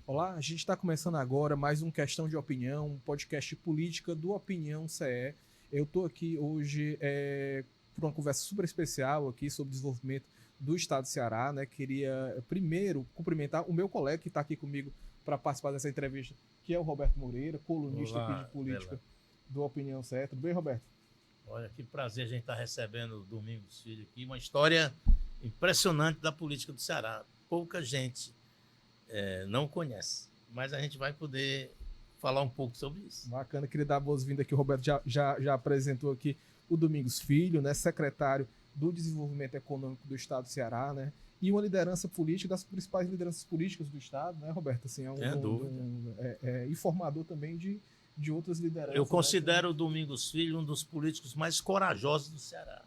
Olá, a gente está começando agora mais um Questão de Opinião, um podcast de política do Opinião CE. Eu estou aqui hoje por uma conversa super especial aqui sobre o desenvolvimento do Estado do Ceará, né? Queria primeiro cumprimentar o meu colega que está aqui comigo para participar dessa entrevista, que é o Roberto Moreira, colunista aqui de Olá, política Bela. do Opinião CE. Tudo bem, Roberto? Olha, que prazer a gente estar recebendo o Domingos Filho aqui. Uma história impressionante da política do Ceará. Pouca gente não conhece, mas a gente vai poder falar um pouco sobre isso. Bacana, queria dar boas-vindas aqui. O Roberto já apresentou aqui o Domingos Filho, né, secretário do Desenvolvimento Econômico do Estado do Ceará, né, e uma liderança política, das principais lideranças políticas do Estado, né, Roberto? Assim, Sem dúvida. E formador também de outras lideranças. Eu considero o Domingos Filho um dos políticos mais corajosos do Ceará,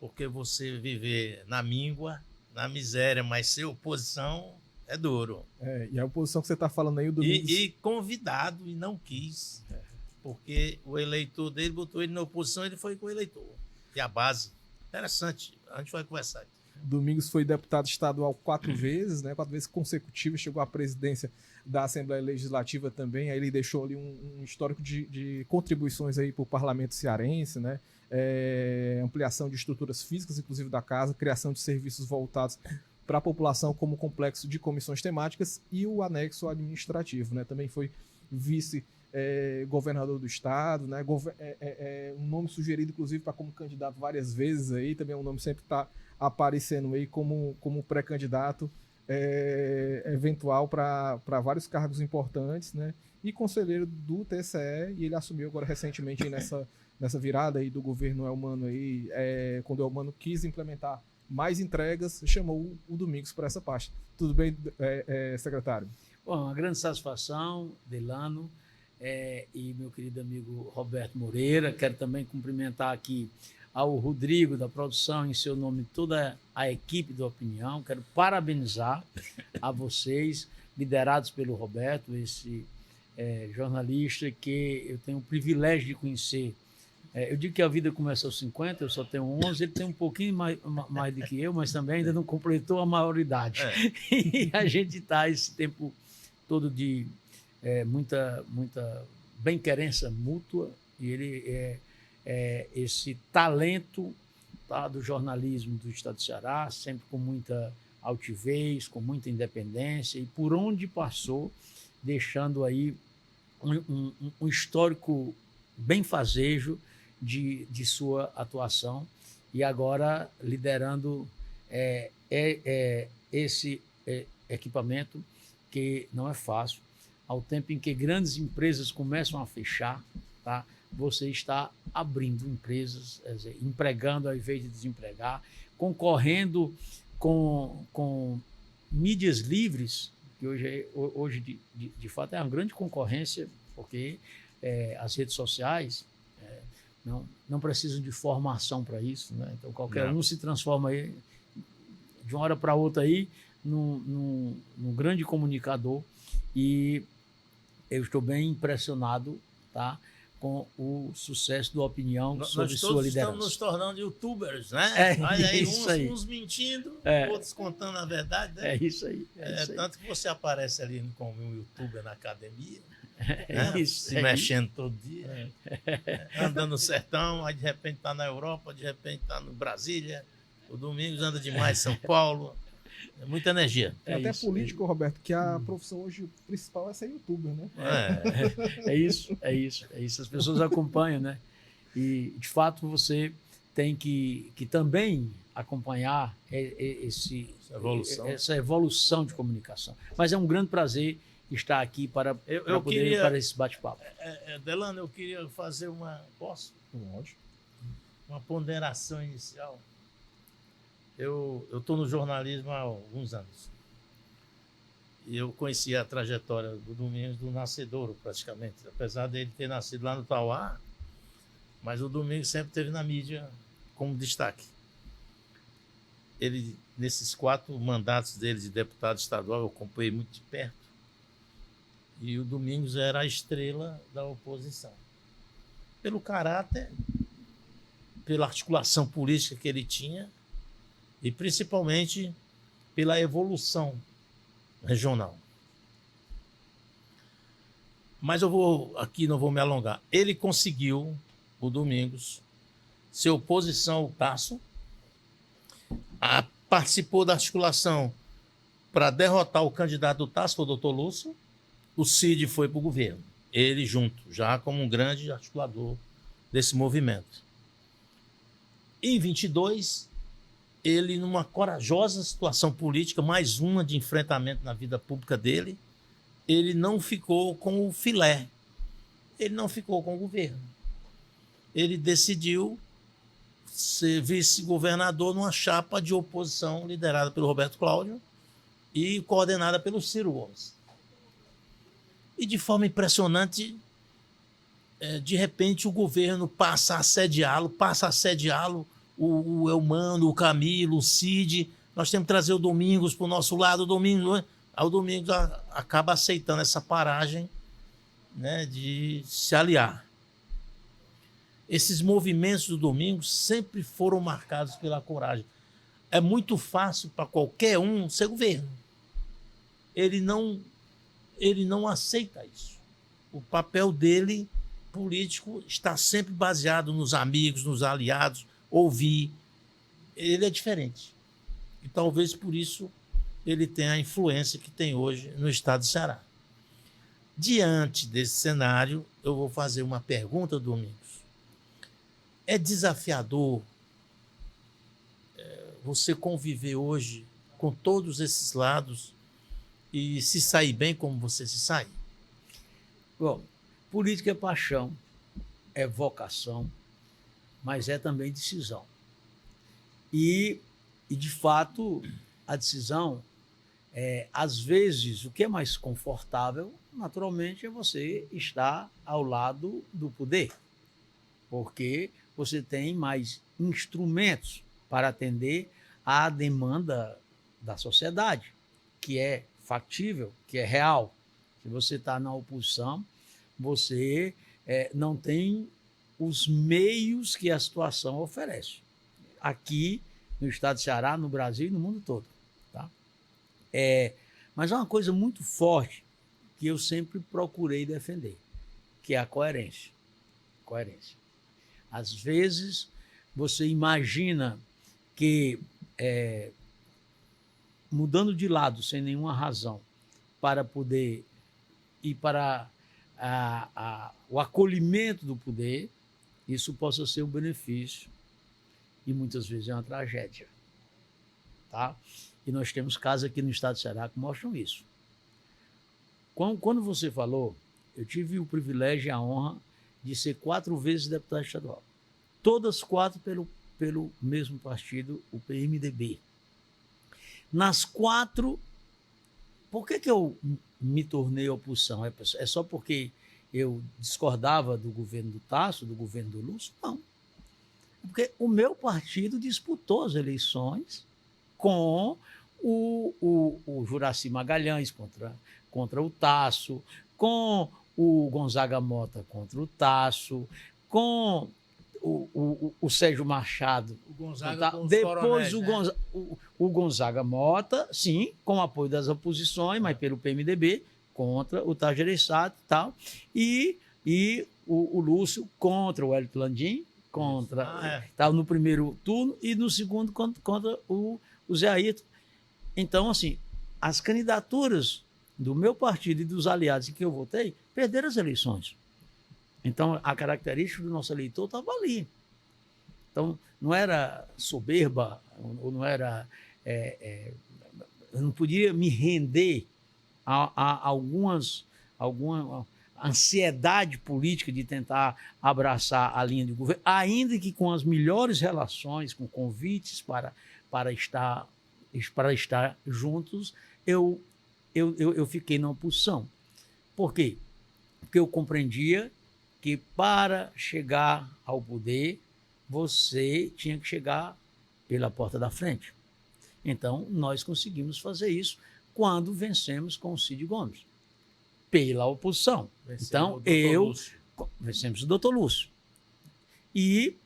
porque você viver na míngua, na miséria, mas ser oposição é duro. E a oposição que você está falando aí, o Domingos... E convidado e não quis, porque o eleitor dele botou ele na oposição, ele foi com o eleitor. E a base, interessante, a gente vai conversar aqui. Domingos foi deputado estadual 4 vezes, né, 4 vezes consecutivas, chegou à presidência da Assembleia Legislativa também, aí ele deixou ali um histórico de contribuições aí para o parlamento cearense, né, ampliação de estruturas físicas, inclusive da casa, criação de serviços voltados para a população como o complexo de comissões temáticas e o anexo administrativo, né, também foi vice-governador do estado, né, um nome sugerido inclusive para como candidato várias vezes aí, também é um nome sempre está aparecendo aí como pré-candidato eventual para vários cargos importantes, né? E conselheiro do TCE, e ele assumiu agora recentemente aí nessa virada aí do governo Elmano aí, quando o Elmano quis implementar mais entregas, chamou o Domingos para essa parte. Tudo bem, secretário? Bom, uma grande satisfação, Delano, e meu querido amigo Roberto Moreira. Quero também cumprimentar aqui ao Rodrigo da produção, em seu nome, toda a equipe da Opinião. Quero parabenizar a vocês, liderados pelo Roberto, esse jornalista que eu tenho o privilégio de conhecer. Eu digo que a vida começa aos 50, eu só tenho 11, ele tem um pouquinho mais do que eu, mas também ainda não completou a maioridade. E a gente está esse tempo todo de muita bem-querença mútua, e ele esse talento, tá, do jornalismo do Estado do Ceará, sempre com muita altivez, com muita independência, e por onde passou, deixando aí um histórico benfazejo de sua atuação, e agora liderando esse equipamento que não é fácil, ao tempo em que grandes empresas começam a fechar, tá? Você está abrindo empresas, empregando ao invés de desempregar, concorrendo com mídias livres, que hoje de fato é uma grande concorrência, porque as redes sociais não precisam de formação para isso, né? Então qualquer um se transforma aí, de uma hora para outra aí, num grande comunicador, e eu estou bem impressionado, tá, com o sucesso da Opinião sobre sua liderança. Nós estamos nos tornando youtubers, né? Olha aí, uns mentindo, outros contando a verdade, né? É isso aí. Tanto que você aparece ali como um youtuber na academia, isso, se mexendo todo dia, andando no sertão, aí de repente está na Europa, de repente está no Brasília, o Domingos anda demais em São Paulo. É muita energia. Até político, Roberto, que a profissão hoje principal é ser youtuber, né? É isso. As pessoas acompanham, né? E, de fato, você tem que também acompanhar essa evolução de comunicação. Mas é um grande prazer estar aqui para esse bate-papo. Delano, eu queria fazer Posso? Lógico. Uma ponderação inicial. Eu estou no jornalismo há alguns anos. E eu conheci a trajetória do Domingos do nascedouro, praticamente. Apesar dele ter nascido lá no Tauá, mas o Domingos sempre esteve na mídia como destaque. Ele, nesses 4 mandatos dele de deputado estadual, eu acompanhei muito de perto. E o Domingos era a estrela da oposição. Pelo caráter, pela articulação política que ele tinha, e principalmente pela evolução regional. Mas eu vou aqui, não vou me alongar. Ele conseguiu, o Domingos, ser oposição ao Tasso, participou da articulação para derrotar o candidato do Tasso, foi o doutor Lúcio. O Cid foi para o governo, ele junto, já como um grande articulador desse movimento. Em 22, ele, numa corajosa situação política, mais uma de enfrentamento na vida pública dele, ele não ficou com o filé, ele não ficou com o governo. Ele decidiu ser vice-governador numa chapa de oposição liderada pelo Roberto Cláudio e coordenada pelo Ciro Gomes. E de forma impressionante, de repente o governo passa a assediá-lo, o Eumano, o Camilo, o Cid. Nós temos que trazer o Domingos para o nosso lado. O Domingos acaba aceitando essa paragem, né, de se aliar. Esses movimentos do Domingos sempre foram marcados pela coragem. É muito fácil para qualquer um ser governo. Ele não aceita isso. O papel dele, político, está sempre baseado nos amigos, nos aliados, ouvir. Ele é diferente. E talvez por isso ele tenha a influência que tem hoje no estado de Ceará. Diante desse cenário, eu vou fazer uma pergunta, Domingos. É desafiador você conviver hoje com todos esses lados e se sair bem como você se sai? Bom, política é paixão, é vocação, mas é também decisão. E de fato, a decisão, às vezes, o que é mais confortável, naturalmente, é você estar ao lado do poder, porque você tem mais instrumentos para atender à demanda da sociedade, que é factível, que é real. Se você está na oposição, você não tem os meios que a situação oferece. Aqui, no estado de Ceará, no Brasil e no mundo todo. Tá? Mas é uma coisa muito forte que eu sempre procurei defender, que é a coerência. Coerência. Às vezes, você imagina que, mudando de lado sem nenhuma razão, para poder ir para o acolhimento do poder, isso possa ser um benefício e muitas vezes é uma tragédia. Tá? E nós temos casos aqui no estado de Ceará que mostram isso. Quando você falou, eu tive o privilégio e a honra de ser 4 vezes deputado estadual. Todas 4 pelo mesmo partido, o PMDB. Nas 4, por que eu me tornei oposição? É só porque eu discordava do governo do Tasso, do governo do Lúcio? Não. Porque o meu partido disputou as eleições com o Juracy Magalhães contra o Tasso, com o Gonzaga Mota contra o Tasso, com o Sérgio Machado. O Gonzaga com os depois coronéis, o Gonzaga Mota, sim, com apoio das oposições, mas pelo PMDB, contra o Tasso Gereissati e tal. E o Lúcio contra o Hélio Landim, estava no primeiro turno, e no segundo contra o Zé Ayrton. Então, assim, as candidaturas do meu partido e dos aliados em que eu votei perderam as eleições. Então, a característica do nosso eleitor estava ali. Então, não era soberba, ou não era... eu não podia me render a alguma ansiedade política de tentar abraçar a linha de governo, ainda que com as melhores relações, com convites para estar juntos, eu fiquei na oposição. Por quê? Porque eu compreendia que para chegar ao poder, você tinha que chegar pela porta da frente. Então, nós conseguimos fazer isso quando vencemos com o Cid Gomes, pela oposição. Então, vencemos o doutor Lúcio. E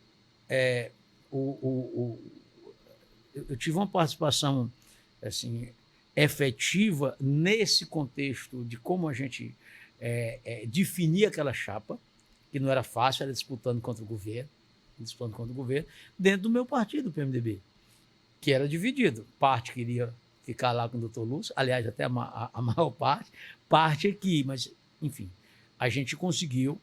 eu tive uma participação assim, efetiva nesse contexto de como a gente definir aquela chapa, que não era fácil, era disputando contra o governo, dentro do meu partido, o PMDB, que era dividido. Parte queria ficar lá com o doutor Lúcio, aliás, até a maior parte aqui, mas, enfim, a gente conseguiu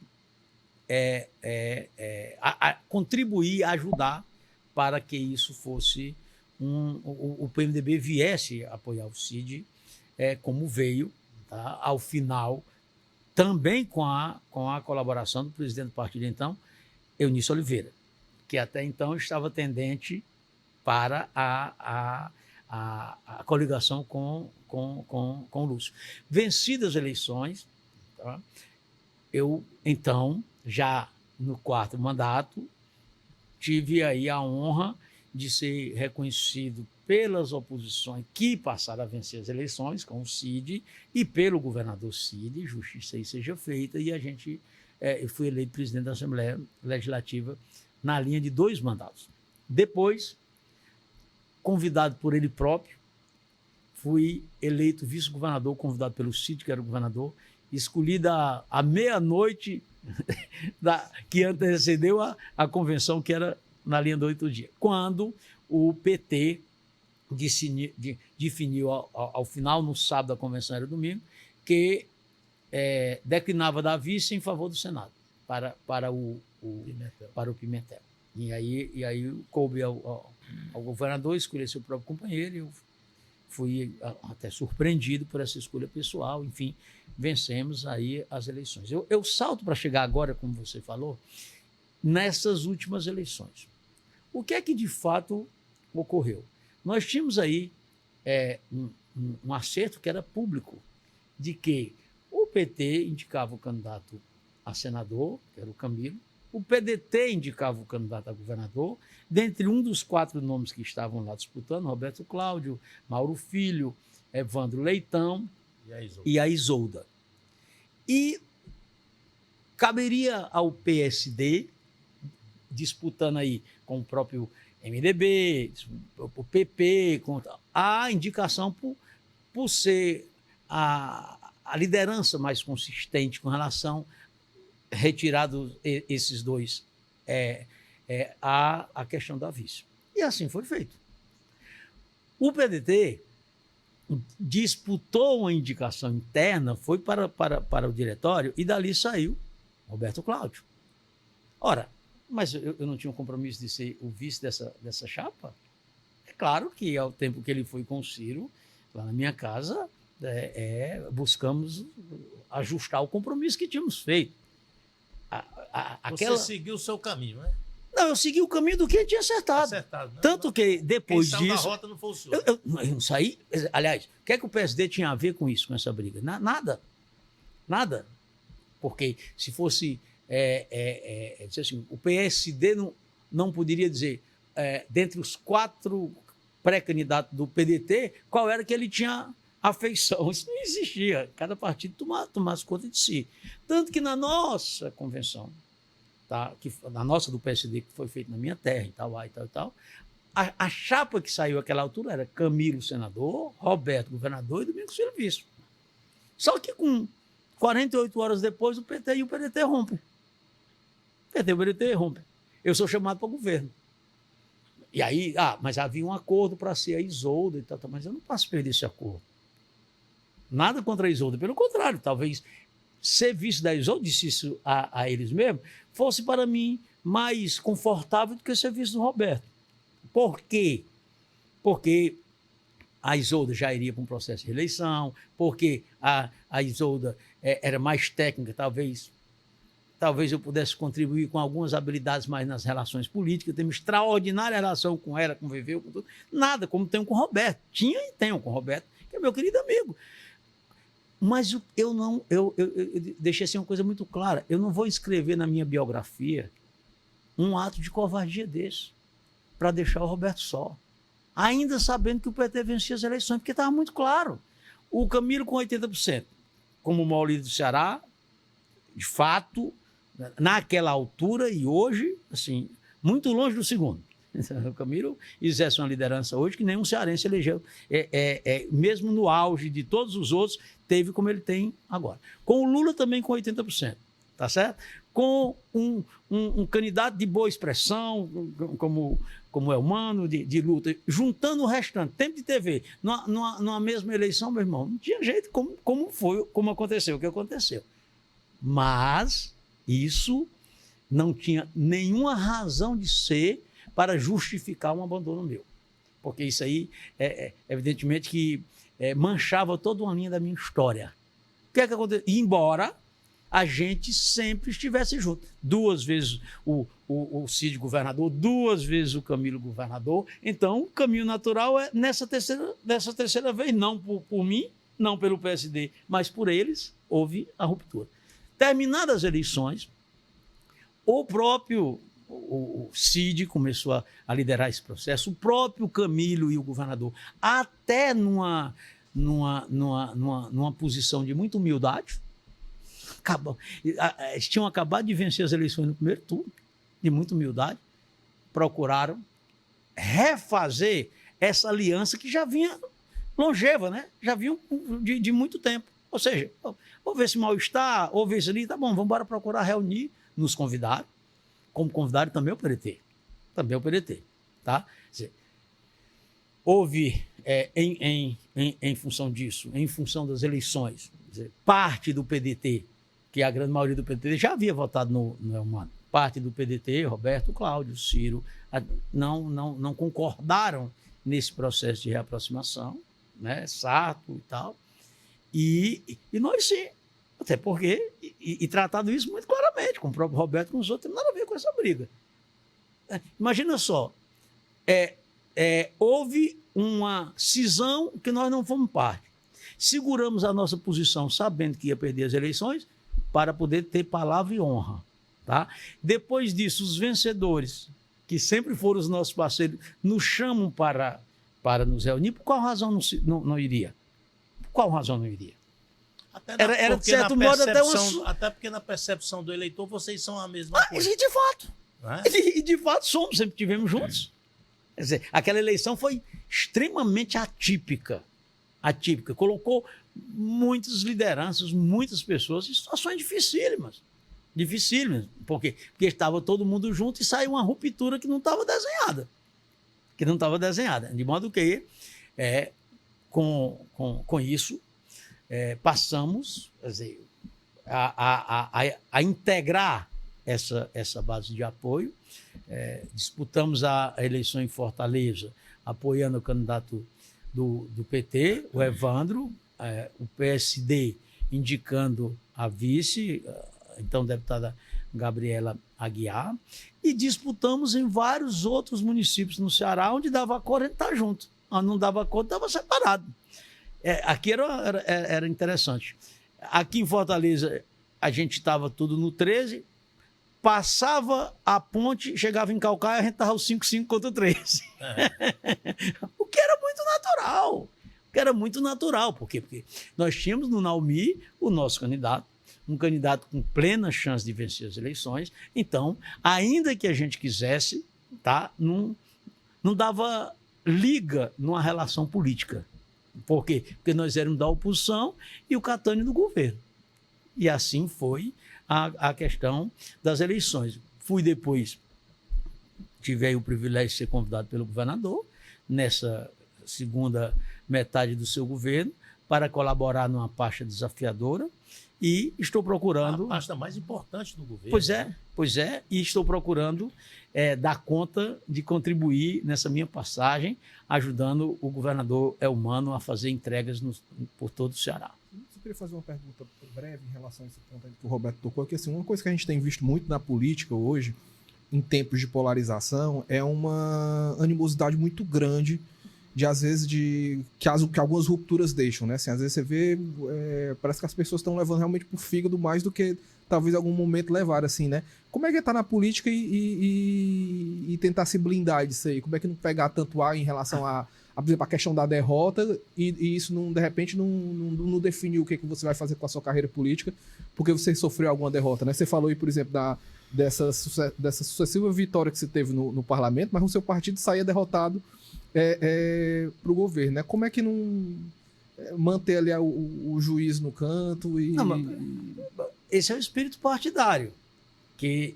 contribuir, ajudar para que isso fosse o PMDB viesse a apoiar o Cid, como veio, tá? Ao final, também com a colaboração do presidente do partido, então, Eunício Oliveira, que até então estava tendente para a coligação com o Lúcio. Vencidas as eleições, tá? Eu, então, já no 4º mandato, tive aí a honra de ser reconhecido pelas oposições que passaram a vencer as eleições com o Cid e pelo governador Cid, justiça aí seja feita, e eu fui eleito presidente da Assembleia Legislativa na linha de 2 mandatos. Depois, convidado por ele próprio, fui eleito vice-governador, convidado pelo Cid, que era o governador, escolhida à meia-noite que antecedeu a convenção, que era na linha do 8 dias, quando o PT definiu ao final, no sábado da convenção, era domingo, que declinava da vice em favor do Senado, para o Pimentel. E aí coube ao governador escolher seu próprio companheiro, e eu fui até surpreendido por essa escolha pessoal. Enfim, vencemos aí as eleições. Eu salto para chegar agora, como você falou, nessas últimas eleições. O que é que de fato ocorreu? Nós tínhamos aí um acerto que era público, de que o PT indicava o candidato a senador, que era o Camilo, o PDT indicava o candidato a governador, dentre um dos 4 nomes que estavam lá disputando, Roberto Cláudio, Mauro Filho, Evandro Leitão e a Isolda. E caberia ao PSD, disputando aí com o próprio MDB, o PP, a indicação por ser a liderança mais consistente com relação retirados esses 2 a questão da vice. E assim foi feito. O PDT disputou uma indicação interna, foi para o diretório, e dali saiu Roberto Cláudio. Ora, mas eu não tinha um compromisso de ser o vice dessa chapa? É claro que, ao tempo que ele foi com o Ciro, lá na minha casa, buscamos ajustar o compromisso que tínhamos feito. Você seguiu o seu caminho, né? Não, eu segui o caminho do que eu tinha acertado. Né? Tanto que depois disso... Quem saiu da rota não foi o senhor. Eu não saí... Aliás, o que é que o PSD tinha a ver com isso, com essa briga? Nada. Nada. Porque se fosse... dizer assim, o PSD não poderia dizer, dentre os 4 pré-candidatos do PDT, qual era que ele tinha afeição. Isso não existia. Cada partido tomasse conta de si. Tanto que na nossa convenção, tá, na nossa do PSD, que foi feita na minha terra, e tal, a chapa que saiu àquela altura era Camilo, senador, Roberto, governador, e Domingos Filho, vice. Só que com 48 horas depois, o PT e o PDT rompem. O PDT rompe. Eu sou chamado para o governo. E aí, mas havia um acordo para ser a Isolda e tal, mas eu não posso perder esse acordo. Nada contra a Isolda, pelo contrário, talvez ser vice da Isolda, disse isso a eles mesmos, fosse para mim mais confortável do que ser vice do Roberto. Por quê? Porque a Isolda já iria para um processo de reeleição, porque a Isolda era mais técnica, talvez eu pudesse contribuir com algumas habilidades mais nas relações políticas, tenho uma extraordinária relação com ela, conviveu com tudo. Nada, como tenho com o Roberto. Tinha e tenho com o Roberto, que é meu querido amigo. Mas eu deixei assim uma coisa muito clara. Eu não vou escrever na minha biografia um ato de covardia desse para deixar o Roberto só. Ainda sabendo que o PT vencia as eleições, porque estava muito claro. O Camilo com 80%, como o maior líder do Ceará, de fato, naquela altura e hoje, assim, muito longe do segundo. O Camilo exerce uma liderança hoje que nenhum cearense elegeu. Mesmo no auge de todos os outros, teve como ele tem agora. Com o Lula também com 80%, tá certo? Com um candidato de boa expressão, como é humano, de luta, juntando o restante, tempo de TV, numa mesma eleição, meu irmão, não tinha jeito como aconteceu o que aconteceu. Mas isso não tinha nenhuma razão de ser para justificar um abandono meu. Porque isso aí, evidentemente, que manchava toda uma linha da minha história. O que é que aconteceu? Embora a gente sempre estivesse junto. 2 vezes o Cid governador, 2 vezes o Camilo governador. Então, o caminho natural é dessa terceira vez, não por mim, não pelo PSD, mas por eles, houve a ruptura. Terminadas as eleições, o próprio o Cid começou a liderar esse processo, o próprio Camilo e o governador, até numa posição de muita humildade, eles tinham acabado de vencer as eleições no primeiro turno, de muita humildade, procuraram refazer essa aliança que já vinha longeva, né? Já vinha de muito tempo. Ou seja, houve esse mal-estar, houve isso ali, tá bom, vamos embora procurar reunir, nos convidaram, como convidaram também o PDT. Também o PDT. Tá? Dizer, houve, em função disso, em função das eleições, dizer, parte do PDT, que a grande maioria do PDT já havia votado no Elmano, parte do PDT, Roberto, Cláudio, Ciro, não concordaram nesse processo de reaproximação, né? Sarto e tal. E nós sim. Até porque, e tratado isso muito claramente, com o próprio Roberto e com os outros, não tem nada a ver com essa briga. Imagina só, houve uma cisão que nós não fomos parte. Seguramos a nossa posição sabendo que ia perder as eleições para poder ter palavra e honra. Tá? Depois disso, os vencedores, que sempre foram os nossos parceiros, nos chamam para nos reunir. Por qual razão não iria? Por qual razão não iria? Era de certo modo até uma... Até porque na percepção do eleitor vocês são a mesma coisa. E de fato. É? E de fato somos, sempre estivemos juntos. Quer dizer, aquela eleição foi extremamente atípica. Colocou muitas lideranças, muitas pessoas em situações dificílimas. Por quê? Porque estava todo mundo junto e saiu uma ruptura que não estava desenhada. De modo que, com isso, passamos, quer dizer, a integrar essa base de apoio. Disputamos a eleição em Fortaleza, apoiando o candidato do PT, o Evandro, o PSD indicando a vice, então deputada Gabriela Aguiar, e disputamos em vários outros municípios no Ceará, onde dava acordo, a gente estar junto. Onde não dava acordo, estava separado. Aqui era interessante. Aqui em Fortaleza, a gente estava tudo no 13, passava a ponte, chegava em Calcaia, a gente estava 5-5 contra 13. O que era muito natural. Por quê? Porque nós tínhamos no Naumi o nosso candidato, um candidato com plena chance de vencer as eleições. Então, ainda que a gente quisesse, tá, não dava liga numa relação política. Por quê? Porque nós éramos da oposição e o Catânio do governo. E assim foi a questão das eleições. Tive aí o privilégio de ser convidado pelo governador, nessa segunda metade do seu governo, para colaborar numa pasta desafiadora, e estou procurando... A pasta mais importante do governo. Pois é, e estou procurando dar conta de contribuir nessa minha passagem, ajudando o governador Elmano a fazer entregas por todo o Ceará. Eu queria fazer uma pergunta breve em relação a esse ponto que o Roberto tocou, que assim, uma coisa que a gente tem visto muito na política hoje, em tempos de polarização, é uma animosidade muito grande de, às vezes, que algumas rupturas deixam, né? Assim, às vezes você vê, parece que as pessoas estão levando realmente pro fígado mais do que talvez em algum momento levar, assim, né? Como é que tá na política e tentar se blindar disso aí? Como é que não pegar tanto ar em relação por exemplo, a questão da derrota e isso, de repente, não define o que você vai fazer com a sua carreira política porque você sofreu alguma derrota, né? Você falou aí, por exemplo, dessa sucessiva vitória que você teve no parlamento, mas o seu partido saía derrotado para o governo, né? Como é que não manter ali o juiz no canto e... Não, mas esse é o espírito partidário, que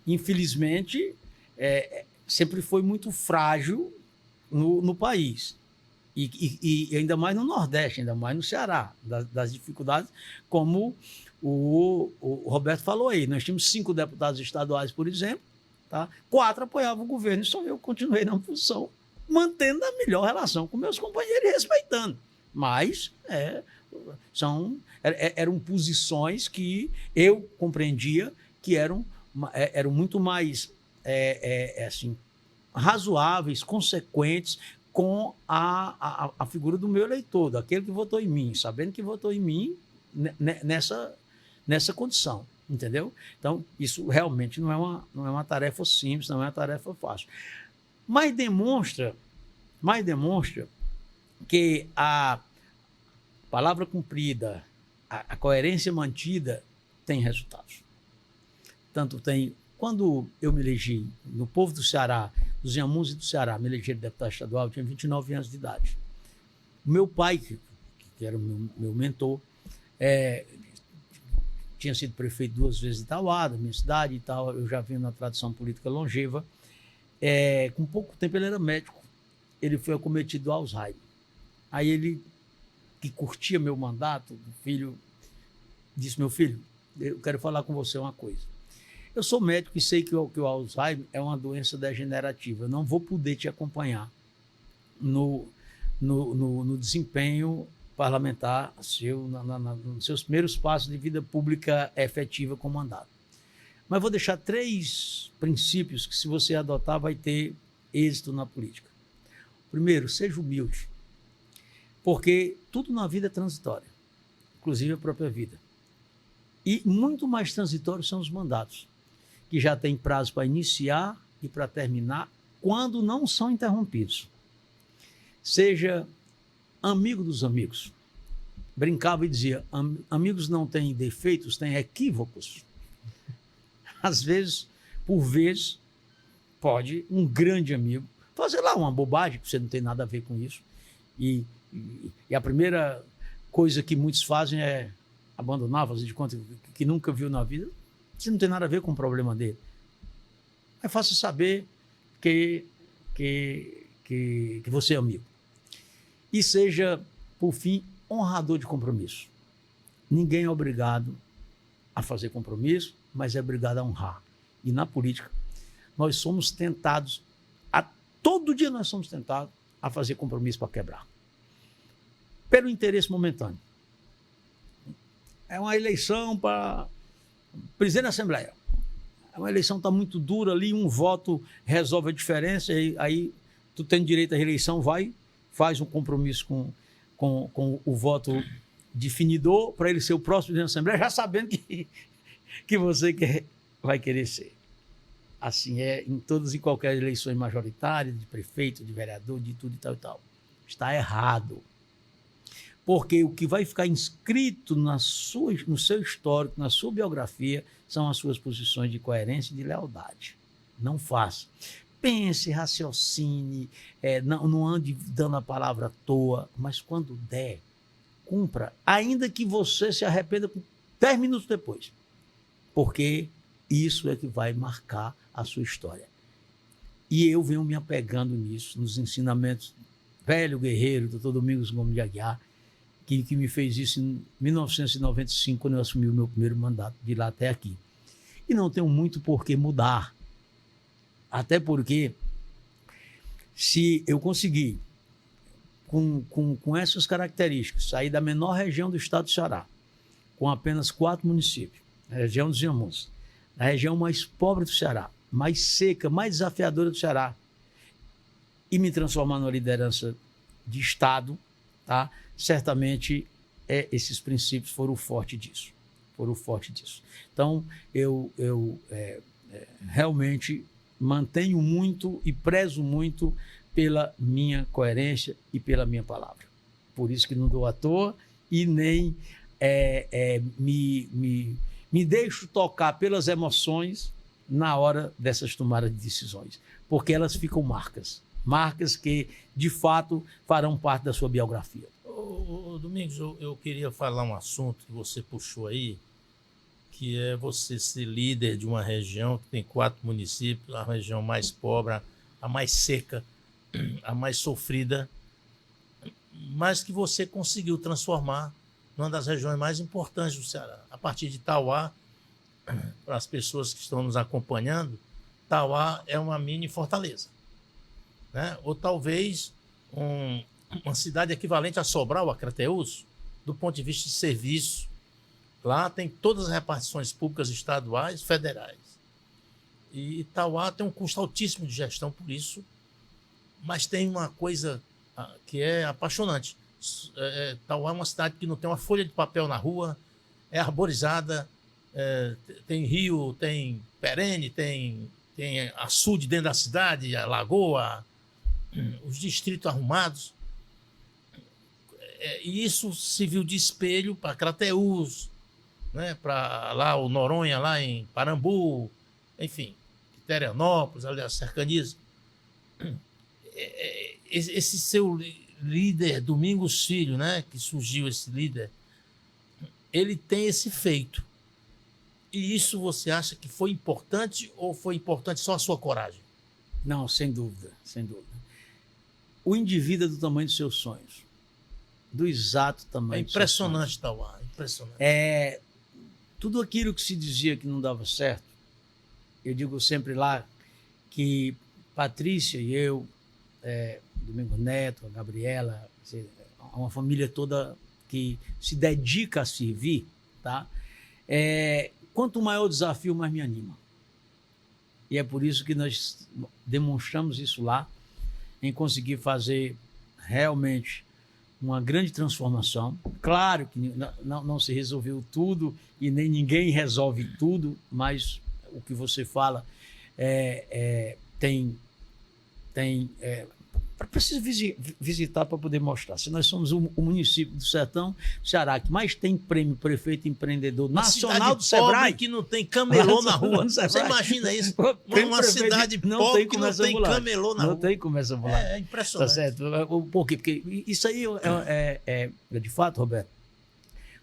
infelizmente sempre foi muito frágil no país. E ainda mais no Nordeste, ainda mais no Ceará, das dificuldades, como o Roberto falou aí. Nós tínhamos 5 deputados estaduais, por exemplo, tá? 4 apoiavam o governo, e só eu continuei na função, mantendo a melhor relação com meus companheiros e respeitando. Mas eram posições que eu compreendia que eram muito mais assim, razoáveis, consequentes com a figura do meu eleitor, daquele que votou em mim, sabendo que votou em mim nessa condição, entendeu? Então, isso realmente não é uma tarefa simples, não é uma tarefa fácil. Mas demonstra que a palavra cumprida, a coerência mantida tem resultados. Tanto tem... Quando eu me elegi no povo do Ceará, dos Inhamuns e do Ceará, me elegi deputado estadual, eu tinha 29 anos de idade. O meu pai, que era o meu mentor, tinha sido prefeito 2 vezes de Itauá, da minha cidade e tal, eu já venho na tradição política longeva. Com pouco tempo ele era médico, ele foi acometido do Alzheimer. Aí ele, que curtia meu mandato, o filho, disse: meu filho, eu quero falar com você uma coisa. Eu sou médico e sei que o Alzheimer é uma doença degenerativa. Eu não vou poder te acompanhar no desempenho parlamentar seu, nos seus primeiros passos de vida pública efetiva com mandato. Mas vou deixar 3 princípios que, se você adotar, vai ter êxito na política. Primeiro, seja humilde, porque tudo na vida é transitório, inclusive a própria vida. E muito mais transitórios são os mandatos, que já tem prazo para iniciar e para terminar, quando não são interrompidos. Seja amigo dos amigos. Brincava e dizia: amigos não têm defeitos, têm equívocos. Às vezes, por vez, pode um grande amigo fazer lá uma bobagem, que você não tem nada a ver com isso. E a primeira coisa que muitos fazem é abandonar, fazer de conta que nunca viu na vida. Isso não tem nada a ver com o problema dele. É fácil saber que você é amigo. E seja, por fim, honrador de compromisso. Ninguém é obrigado a fazer compromisso, mas é obrigado a honrar. E na política, nós somos tentados, todo dia nós somos tentados a fazer compromisso para quebrar. Pelo interesse momentâneo. É uma eleição para presidente da Assembleia. A eleição está muito dura ali, um voto resolve a diferença, e aí tu tem direito à reeleição, faz um compromisso com o voto definidor para ele ser o próximo presidente da Assembleia, já sabendo que você vai querer ser. Assim é em todas e qualquer eleições majoritárias, de prefeito, de vereador, de tudo e tal e tal. Está errado. Porque o que vai ficar inscrito no seu histórico, na sua biografia, são as suas posições de coerência e de lealdade. Não faça. Pense, raciocine, não ande dando a palavra à toa, mas quando der, cumpra, ainda que você se arrependa 10 minutos depois. Porque isso é que vai marcar a sua história. E eu venho me apegando nisso, nos ensinamentos velho guerreiro, Dr. Domingos Gomes de Aguiar, que me fez isso em 1995, quando eu assumi o meu primeiro mandato, de lá até aqui. E não tenho muito por que mudar. Até porque, se eu conseguir, com essas características, sair da menor região do estado do Ceará, com apenas 4 municípios, a região dos Inhamuns, a região mais pobre do Ceará, mais seca, mais desafiadora do Ceará, e me transformar numa liderança de estado, tá? Certamente esses princípios foram o forte disso. Então, eu realmente mantenho muito e prezo muito pela minha coerência e pela minha palavra. Por isso que não dou à toa e nem me deixo tocar pelas emoções na hora dessas tomadas de decisões, porque elas ficam marcas. marcas que, de fato, farão parte da sua biografia. Domingos, eu queria falar um assunto que você puxou aí, que é você ser líder de uma região que tem 4 municípios, a região mais pobre, a mais seca, a mais sofrida, mas que você conseguiu transformar numa das regiões mais importantes do Ceará. A partir de Tauá, para as pessoas que estão nos acompanhando, Tauá é uma mini Fortaleza, né? Ou talvez uma cidade equivalente a Sobral, a Crateús, do ponto de vista de serviço. Lá tem todas as repartições públicas estaduais, federais. E Tauá tem um custo altíssimo de gestão por isso, mas tem uma coisa que é apaixonante. Tauá é uma cidade que não tem uma folha de papel na rua, é arborizada, tem rio, tem perene, tem açude dentro da cidade, a lagoa, os distritos arrumados. E isso serviu de espelho para Crateús, né, para lá o Noronha, lá em Parambu, enfim, Quiterianópolis, ali as cercanias. Esse seu líder, Domingos Filho, né, que surgiu esse líder, ele tem esse feito. E isso você acha que foi importante ou foi importante só a sua coragem? Não, sem dúvida, sem dúvida. O indivíduo é do tamanho dos seus sonhos, do exato tamanho dos seus sonhos. É impressionante, Tauá, impressionante. Tudo aquilo que se dizia que não dava certo, eu digo sempre lá que Patrícia e eu, Domingo Neto, a Gabriela, uma família toda que se dedica a servir, tá? Quanto maior o desafio, mais me anima. E é por isso que nós demonstramos isso lá, em conseguir fazer realmente uma grande transformação. Claro que não se resolveu tudo e nem ninguém resolve tudo, mas o que você fala preciso visitar para poder mostrar. Se nós somos o município do Sertão, Ceará, que mais tem prêmio prefeito empreendedor nacional do Sebrae, que não tem camelô na rua. Você imagina isso? Uma cidade pobre que não tem camelô na rua. Não tem comércio ambulante. É impressionante. Tá certo? Por quê? Porque isso aí de fato, Roberto,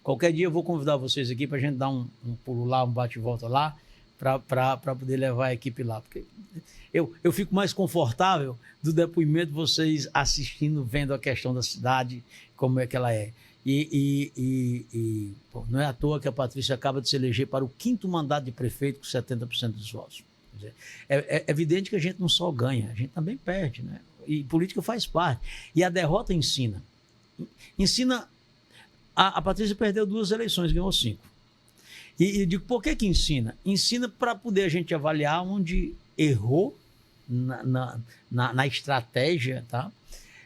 qualquer dia eu vou convidar vocês aqui para a gente dar um pulo lá, um bate-volta lá, para poder levar a equipe lá. Porque eu fico mais confortável do depoimento de vocês assistindo, vendo a questão da cidade, como é que ela é. Pô, não é à toa que a Patrícia acaba de se eleger para o 5º mandato de prefeito com 70% dos votos. Quer dizer, é evidente que a gente não só ganha, a gente também perde, né? E política faz parte. E a derrota ensina. A Patrícia perdeu 2 eleições, ganhou 5. E digo, por que ensina? Ensina para poder a gente avaliar onde errou na estratégia, tá?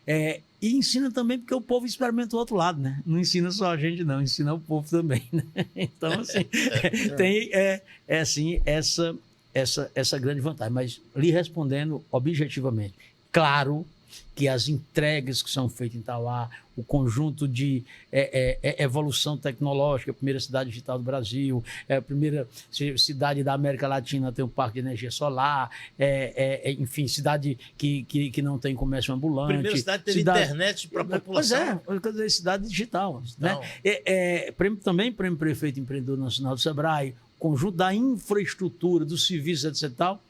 E ensina também porque o povo experimenta o outro lado, né? Não ensina só a gente, não, ensina o povo também, né? Então, assim, tem assim, essa grande vantagem. Mas lhe respondendo objetivamente, claro que as entregas que são feitas em Tauá, o conjunto de evolução tecnológica, a primeira cidade digital do Brasil, a primeira cidade da América Latina a ter um parque de energia solar, enfim, cidade que não tem comércio ambulante. Primeira cidade teve internet para a população. Pois é, cidade digital. Né? Prêmio Prefeito Empreendedor Nacional do Sebrae, conjunto da infraestrutura, dos serviços, etc. e tal.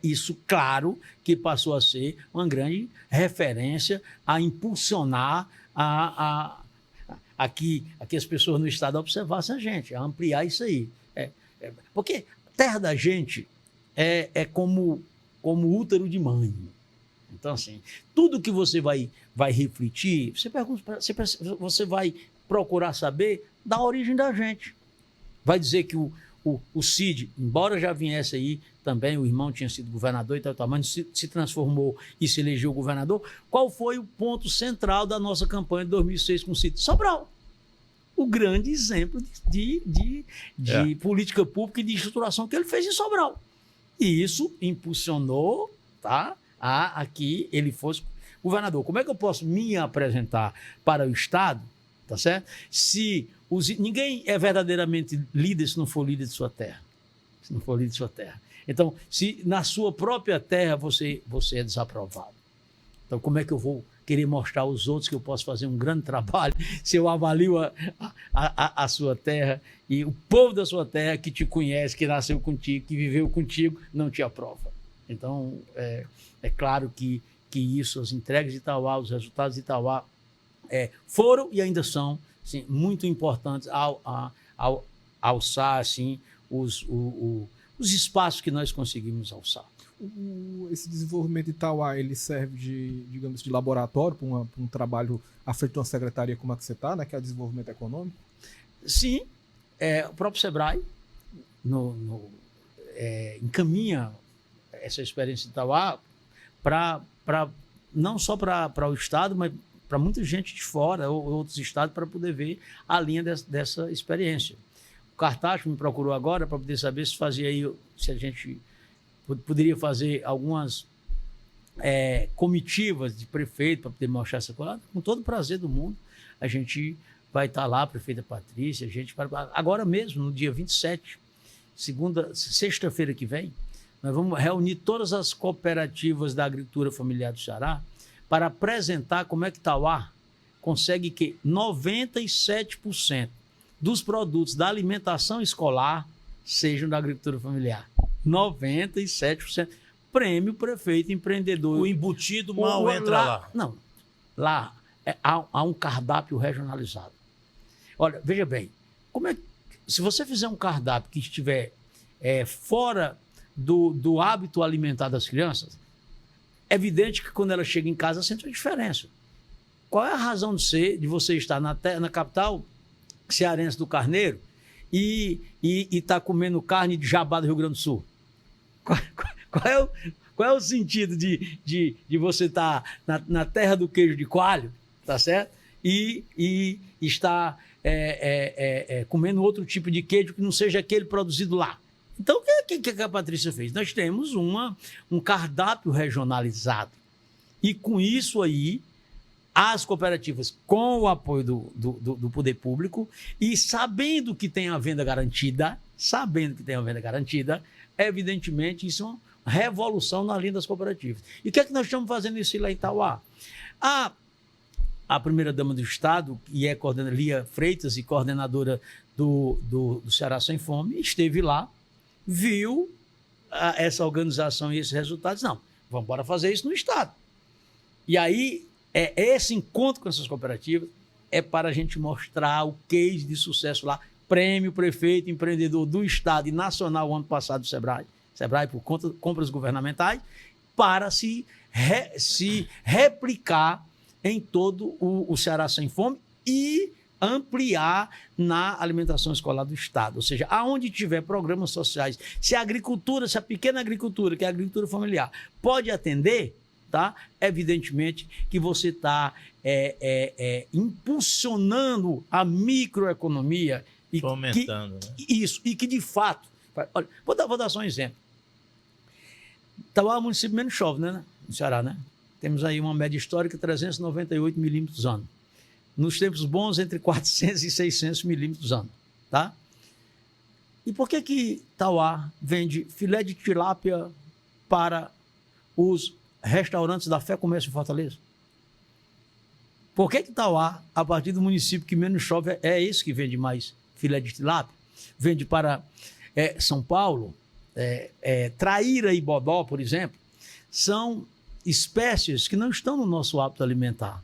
Isso, claro, que passou a ser uma grande referência a impulsionar a que as pessoas no estado observassem a gente, a ampliar isso aí. Porque terra da gente é como útero de mãe. Então, assim, tudo que você vai refletir, você vai procurar saber da origem da gente. Vai dizer que o Cid, embora já viesse aí, também o irmão tinha sido governador e tal, mas se transformou e se elegeu governador. Qual foi o ponto central da nossa campanha de 2006 com o Cid? Sobral. O grande exemplo de política pública e de estruturação que ele fez em Sobral. E isso impulsionou, tá, a que ele fosse governador. Como é que eu posso me apresentar para o Estado, tá certo? Ninguém é verdadeiramente líder se não for líder de sua terra. Se não for líder de sua terra. Então, se na sua própria terra você é desaprovado, então como é que eu vou querer mostrar aos outros que eu posso fazer um grande trabalho se eu avalio a sua terra e o povo da sua terra que te conhece, que nasceu contigo, que viveu contigo, não te aprova? Então, é claro que isso, as entregas de Itauá, os resultados de Itauá foram e ainda são, assim, muito importantes ao alçar assim, os espaços que nós conseguimos alçar. Esse desenvolvimento de Itauá, ele serve digamos, de laboratório para um trabalho à frente de uma secretaria como a que você está, né, que é o desenvolvimento econômico? Sim, o próprio Sebrae encaminha essa experiência de Itauá não só para o Estado, mas para muita gente de fora ou outros estados para poder ver a linha dessa experiência. O Cartacho me procurou agora para poder saber se a gente poderia fazer algumas comitivas de prefeito para poder mostrar essa coisa. Com todo o prazer do mundo, a gente vai estar lá, a prefeita Patrícia, agora mesmo, no dia 27, sexta-feira que vem, nós vamos reunir todas as cooperativas da agricultura familiar do Ceará para apresentar como é que Itauá consegue que 97% dos produtos da alimentação escolar sejam da agricultura familiar. 97%. Prêmio Prefeito Empreendedor. O embutido mal entra lá. Não. Lá há um cardápio regionalizado. Olha, veja bem, se você fizer um cardápio que estiver fora do hábito alimentar das crianças, é evidente que quando ela chega em casa sente uma diferença. Qual é a razão de você estar na capital cearense do Carneiro e estar comendo carne de jabá do Rio Grande do Sul? Qual é o sentido de você estar na terra do queijo de coalho, tá certo? E estar comendo outro tipo de queijo que não seja aquele produzido lá. Então, o que a Patrícia fez? Nós temos um cardápio regionalizado. E com isso aí, as cooperativas, com o apoio do poder público e sabendo que tem a venda garantida, evidentemente, isso é uma revolução na linha das cooperativas. E o que é que nós estamos fazendo isso lá em Itauá? A primeira-dama do Estado, que é Lia Freitas e coordenadora do Ceará Sem Fome, esteve lá, viu essa organização e esses resultados. Não, vamos embora fazer isso no Estado. E aí, esse encontro com essas cooperativas é para a gente mostrar o case de sucesso lá. Prêmio Prefeito Empreendedor do Estado e Nacional, o ano passado, do Sebrae por compras governamentais, para se replicar em todo o Ceará Sem Fome e ampliar na alimentação escolar do Estado. Ou seja, aonde tiver programas sociais, se a pequena agricultura, que é a agricultura familiar, pode atender, tá? Evidentemente que você está impulsionando a microeconomia. Fomentando, né? Isso, e que de fato... Olha, vou dar só um exemplo. Itauá é o município menos chove, né? No Ceará, né? Temos aí uma média histórica de 398 milímetros ano. Nos tempos bons, entre 400 e 600 milímetros ano, tá? E por que Itauá vende filé de tilápia para os restaurantes da Fé Comércio em Fortaleza? Por que Itauá, a partir do município que menos chove, é esse que vende mais filé de tilápia? Vende para São Paulo, traíra e bodó, por exemplo, são espécies que não estão no nosso hábito alimentar.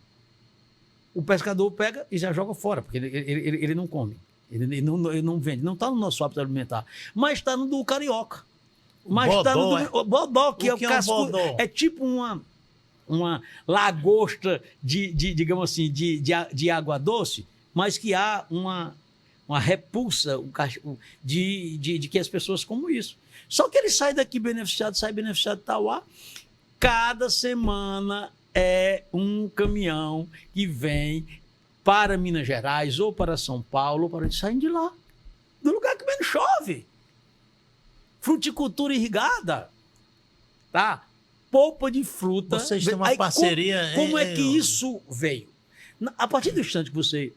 O pescador pega e já joga fora, porque ele não come, ele não vende, não está no nosso hábito alimentar, mas está no do carioca. Mas está no bodó, que é o casco, é tipo uma lagosta digamos assim, de água doce, mas que há uma repulsa de que as pessoas comam isso. Só que ele sai beneficiado de Itauá. Cada semana é um caminhão que vem para Minas Gerais ou para São Paulo, para eles saírem de lá, do lugar que menos chove. Fruticultura irrigada, tá? Polpa de fruta. Vocês têm uma parceria. Como é que isso veio? A partir do instante que você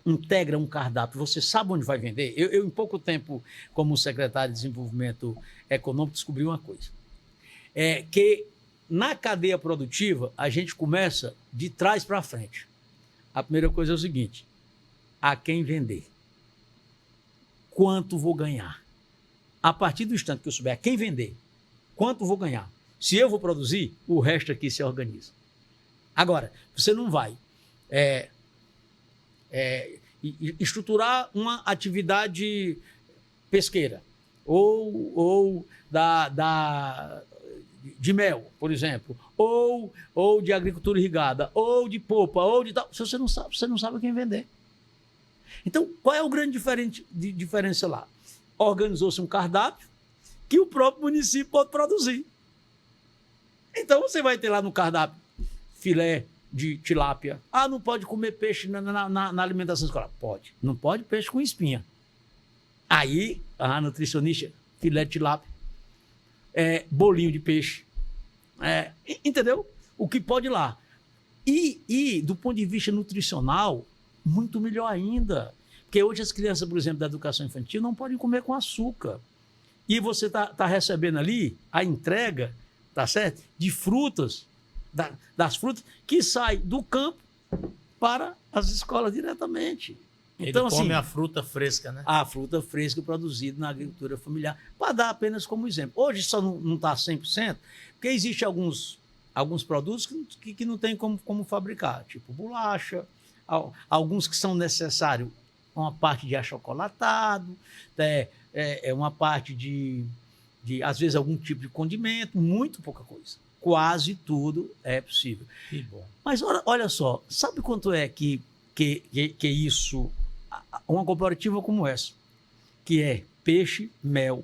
integra um cardápio, você sabe onde vai vender? Eu, em pouco tempo, como secretário de Desenvolvimento Econômico, descobri uma coisa. É que na cadeia produtiva, a gente começa de trás para frente. A primeira coisa é o seguinte: a quem vender? Quanto vou ganhar? A partir do instante que eu souber a quem vender, quanto vou ganhar? Se eu vou produzir, o resto aqui se organiza. Agora, você não vai estruturar uma atividade pesqueira ou de mel, por exemplo, ou de agricultura irrigada, ou de polpa, ou de tal. Se você não sabe quem vender. Então, qual é o grande diferença lá? Organizou-se um cardápio que o próprio município pode produzir. Então, você vai ter lá no cardápio filé de tilápia. Ah, não pode comer peixe na alimentação escolar. Pode. Não pode peixe com espinha. Aí, a nutricionista, filé de tilápia, bolinho de peixe. Entendeu? O que pode ir lá. E, do ponto de vista nutricional, muito melhor ainda. Porque hoje as crianças, por exemplo, da educação infantil, não podem comer com açúcar. E você tá recebendo ali a entrega, tá certo? De frutas, das frutas, que sai do campo para as escolas diretamente. Então, ele come assim, a fruta fresca, né? A fruta fresca produzida na agricultura familiar. Para dar apenas como exemplo. Hoje só não está 100%, porque existem alguns produtos que não tem como fabricar, tipo bolacha, alguns que são necessários, uma parte de achocolatado, uma parte de, às vezes, algum tipo de condimento, muito pouca coisa. Quase tudo é possível. Que bom. Mas olha só, sabe quanto é que isso, uma cooperativa como essa, que é peixe, mel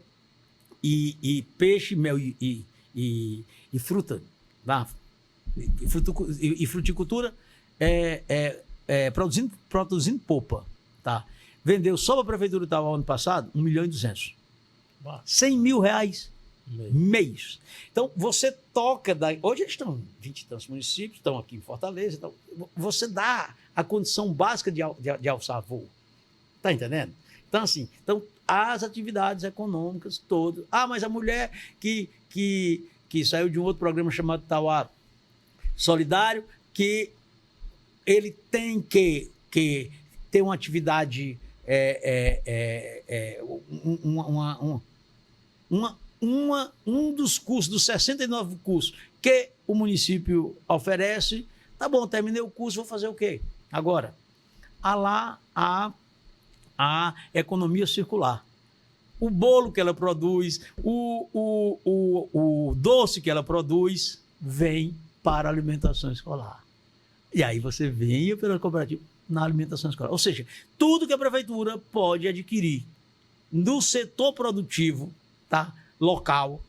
e peixe, mel e fruta, tá? E fruticultura, produzindo polpa, tá? Vendeu só para a Prefeitura de Itauá ano passado 1.200.000. 100 mil reais mês. Então, você toca hoje eles estão em 20 e tantos municípios, estão aqui em Fortaleza, então, você dá a condição básica de alçar voo. Está entendendo? Então, assim, as atividades econômicas todas. Ah, mas a mulher que saiu de um outro programa chamado Itauá Solidário, que ele tem que ter uma atividade, um dos cursos, dos 69 cursos que o município oferece. Tá bom, terminei o curso, vou fazer o quê? Agora, há lá a economia circular. O bolo que ela produz, o doce que ela produz, vem para a alimentação escolar. E aí você vem pela cooperativa na alimentação escolar. Ou seja, tudo que a prefeitura pode adquirir no setor produtivo, tá, local,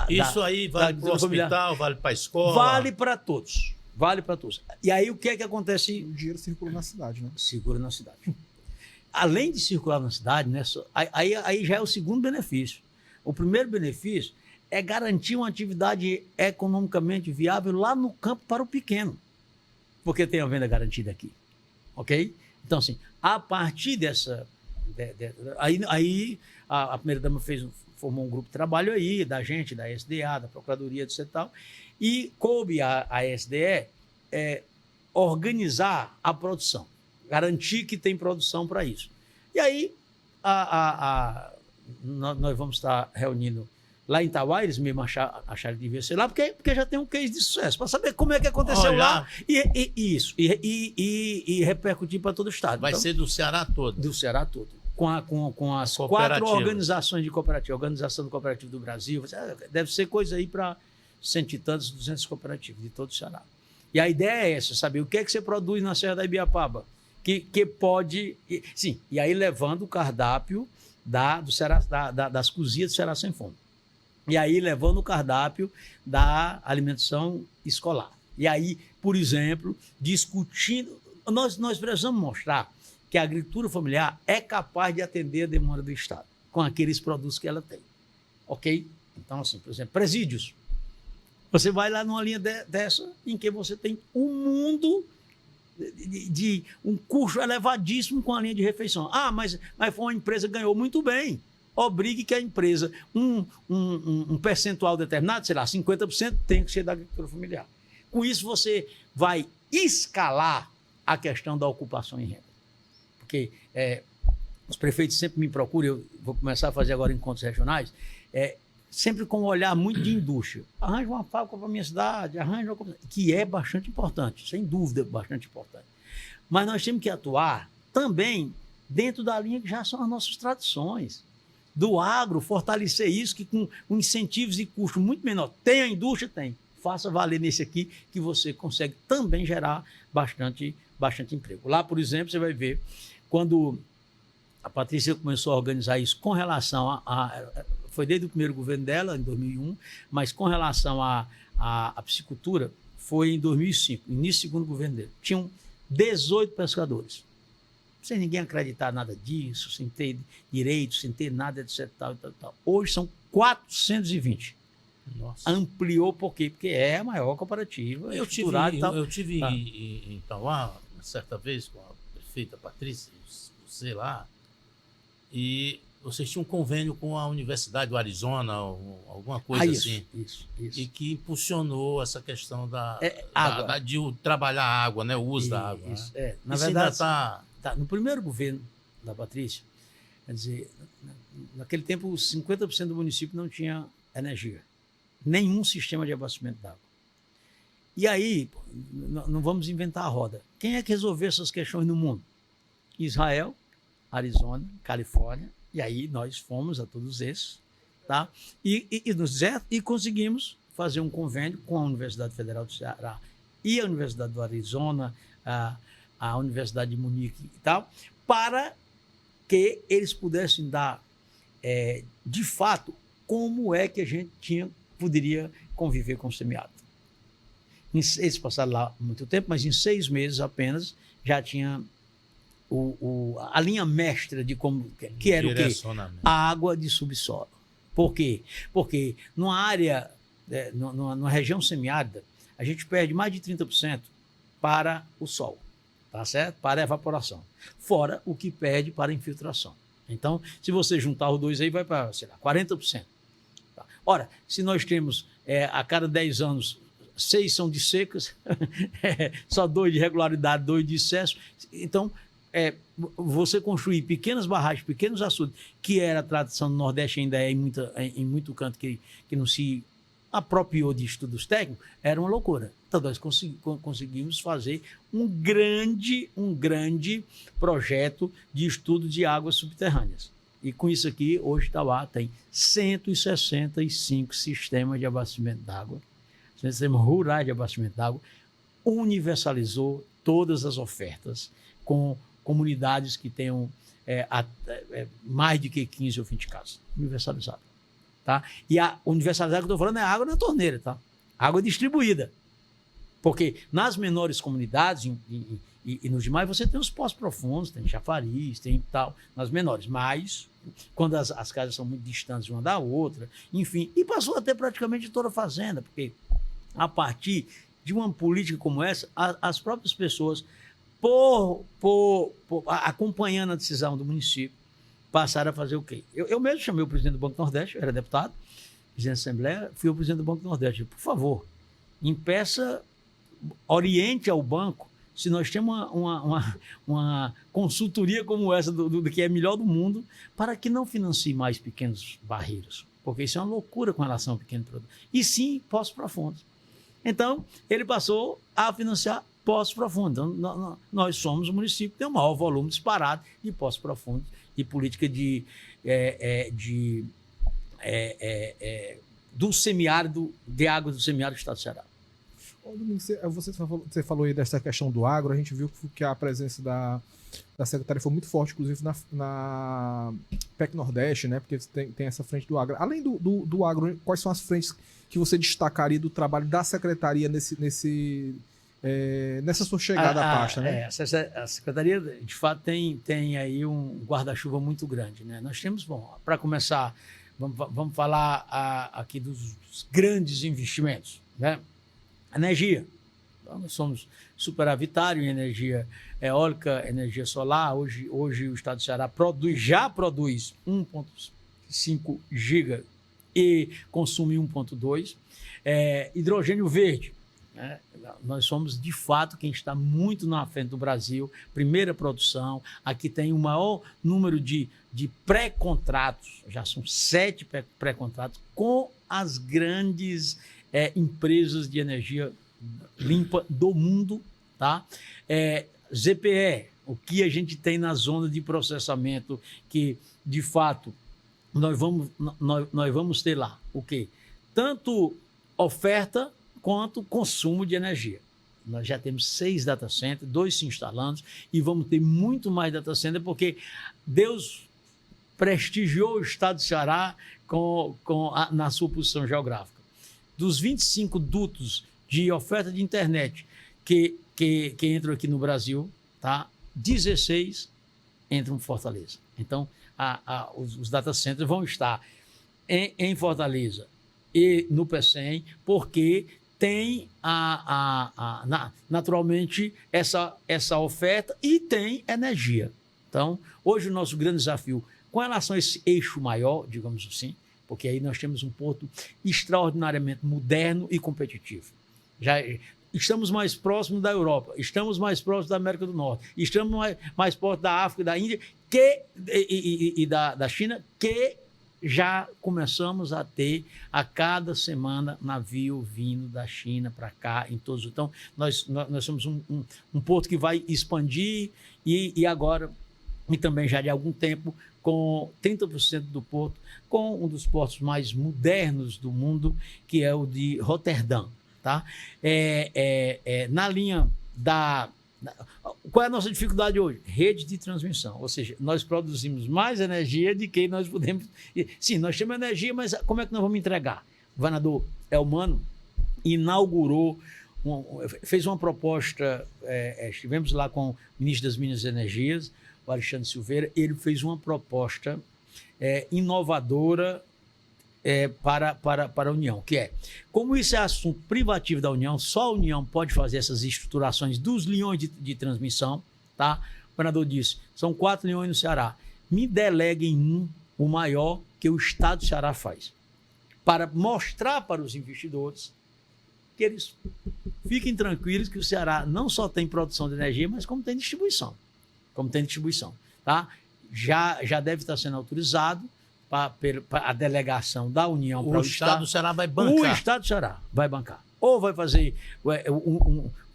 isso aí vale para o hospital, vale para a escola? Vale para todos. Vale para todos. E aí o que é que acontece? O dinheiro circula na cidade, né? Circula na cidade. Além de circular na cidade, né, aí já é o segundo benefício. O primeiro benefício é garantir uma atividade economicamente viável lá no campo para o pequeno, porque tem a venda garantida aqui, ok? Então, assim, a partir dessa... Aí a primeira-dama formou um grupo de trabalho aí, da gente, da SDA, da Procuradoria, etc. Tal, e coube a SDE organizar a produção, garantir que tem produção para isso. E aí nós vamos estar reunindo lá em Itauá, eles mesmo acharam que devia ser lá, porque já tem um case de sucesso, para saber como é que aconteceu lá e repercutir para todo o estado. Vai ser do Ceará todo? Do Ceará todo. Com as 4 organizações de cooperativa, Organização do Cooperativo do Brasil, deve ser coisa aí para 100 e tantos, 200 cooperativas de todo o Ceará. E a ideia é essa, saber o que é que você produz na Serra da Ibiapaba, que pode... Sim, e aí levando o cardápio das cozinhas do Ceará Sem Fome. E aí levando o cardápio da alimentação escolar. E aí, por exemplo, discutindo... Nós precisamos mostrar que a agricultura familiar é capaz de atender a demanda do Estado com aqueles produtos que ela tem. Ok? Então, assim, por exemplo, presídios. Você vai lá numa linha dessa em que você tem um mundo de um custo elevadíssimo com a linha de refeição. Ah, mas foi uma empresa que ganhou muito bem. Obrigue que a empresa, um percentual determinado, sei lá, 50%, tem que ser da agricultura familiar. Com isso, você vai escalar a questão da ocupação em renda. Porque os prefeitos sempre me procuram, eu vou começar a fazer agora encontros regionais, sempre com um olhar muito de indústria. Arranja uma fábrica para a minha cidade, arranja uma... que é bastante importante, sem dúvida, bastante importante. Mas nós temos que atuar também dentro da linha que já são as nossas tradições. Do agro, fortalecer isso, que com incentivos e custos muito menor. Tem a indústria? Tem. Faça valer nesse aqui, que você consegue também gerar bastante emprego. Lá, por exemplo, você vai ver, quando a Patrícia começou a organizar isso com relação foi desde o primeiro governo dela, em 2001, mas com relação à piscicultura, foi em 2005, início do segundo governo dele. Tinham 18 pescadores. Sem ninguém acreditar nada disso, sem ter direito, sem ter nada, etc. Tal. Hoje são 420. Nossa. Ampliou por quê? Porque é a maior cooperativa. Eu tive em Tauá, certa vez, com a prefeita Patrícia, sei lá, e vocês tinham um convênio com a Universidade do Arizona, alguma coisa assim. Isso. E que impulsionou essa questão de trabalhar a água, né? O uso da água. Isso, né? Na verdade, no primeiro governo da Patrícia, quer dizer, naquele tempo, 50% do município não tinha energia. Nenhum sistema de abastecimento d'água. E aí, não vamos inventar a roda. Quem é que resolveu essas questões no mundo? Israel, Arizona, Califórnia, e aí nós fomos a todos esses, tá? E conseguimos fazer um convênio com a Universidade Federal do Ceará e a Universidade do Arizona, a Universidade de Munique e tal, para que eles pudessem dar, de fato, como é que a gente poderia conviver com o semiárido. Eles passaram lá muito tempo, mas em 6 meses apenas já tinha a linha mestra de como que era o quê? A água de subsolo. Por quê? Porque numa área, numa região semiárida, a gente perde mais de 30% para o sol, tá certo? Para a evaporação. Fora o que perde para a infiltração. Então, se você juntar os dois aí, vai para, sei lá, 40%. Tá? Ora, se nós temos a cada 10 anos 6 são de secas, só 2 de regularidade, 2 de excesso, então você construir pequenas barragens, pequenos açudes, que era a tradição do Nordeste, ainda é em muito canto que não se apropriou de estudos técnicos, era uma loucura. Então nós conseguimos fazer um grande projeto de estudo de águas subterrâneas. E com isso aqui, hoje Itauá tem 165 sistemas de abastecimento d'água, sistemas rurais de abastecimento d'água, universalizou todas as ofertas com comunidades que tenham mais de que 15 ou 20 casas. Universalizado. Tá? E a universalizada que eu estou falando é água na torneira, tá? Água distribuída. Porque nas menores comunidades e nos demais você tem os poços profundos, tem chafariz, tem tal, nas menores. Mas, quando as casas são muito distantes uma da outra, enfim, e passou até praticamente toda a fazenda, porque a partir de uma política como essa, as próprias pessoas, acompanhando a decisão do município, passaram a fazer o quê? Eu mesmo chamei o presidente do Banco do Nordeste, eu era deputado, presidente da Assembleia, fui o presidente do Banco do Nordeste. Por favor, oriente ao banco, se nós temos uma consultoria como essa, do que é melhor do mundo, para que não financie mais pequenos barreiros, porque isso é uma loucura com relação ao pequeno produto. E sim, poços profundos. Então, ele passou a financiar poços profundos. Então, nós somos o município que tem o maior volume disparado de poços profundos e política do semiárido, de água do semiárido do estado do Ceará. Você falou aí dessa questão do agro, a gente viu que a presença da secretária foi muito forte, inclusive na PEC Nordeste, né? Porque tem essa frente do agro. Além do agro, quais são as frentes que você destacaria do trabalho da secretaria nessa sua chegada à pasta, né? A secretaria, de fato, tem aí um guarda-chuva muito grande, né? Nós temos, para começar, vamos falar aqui dos grandes investimentos, né? Energia. Então, nós somos superavitário em energia eólica, energia solar. Hoje o estado do Ceará já produz 1,5 giga e consome 1,2. Hidrogênio verde. Né? Nós somos, de fato, quem está muito na frente do Brasil. Primeira produção. Aqui tem o maior número de pré-contratos. Já são 7 pré-contratos com as grandes empresas de energia limpa do mundo, tá? ZPE, o que a gente tem na zona de processamento, que de fato nós vamos ter lá o quê? Tanto oferta quanto consumo de energia. Nós já temos 6 data centers, 2 se instalando, e vamos ter muito mais data centers, porque Deus prestigiou o estado do Ceará na sua posição geográfica. Dos 25 dutos de oferta de internet que entram aqui no Brasil, tá? 16 entram em Fortaleza. Então, os data centers vão estar em Fortaleza e no PECEM, porque tem naturalmente essa oferta e tem energia. Então, hoje o nosso grande desafio com relação a esse eixo maior, digamos assim, porque aí nós temos um porto extraordinariamente moderno e competitivo. Já estamos mais próximos da Europa, estamos mais próximos da América do Norte, estamos mais próximos da África, da Índia e da China, que já começamos a ter a cada semana navio vindo da China para cá, em todos. Então, nós somos um porto que vai expandir e agora, e também já de algum tempo, com 30% do porto, com um dos portos mais modernos do mundo, que é o de Roterdã. Tá? Na linha qual é a nossa dificuldade hoje? Rede de transmissão, ou seja, nós produzimos mais energia do que nós podemos. Sim, nós temos energia, mas como é que nós vamos entregar? O governador Elmano inaugurou, fez uma proposta, estivemos lá com o ministro das Minas e Energias, o Alexandre Silveira, ele fez uma proposta inovadora para a União, que é, como isso é assunto privativo da União, só a União pode fazer essas estruturações dos linhões de transmissão, tá? O governador disse, são 4 linhões no Ceará, me deleguem o maior que o estado do Ceará faz, para mostrar para os investidores que eles fiquem tranquilos que o Ceará não só tem produção de energia, mas como tem distribuição, tá? Já deve estar sendo autorizado para a delegação da União para o Estado do Ceará vai bancar. O Estado do Ceará vai bancar. Ou vai fazer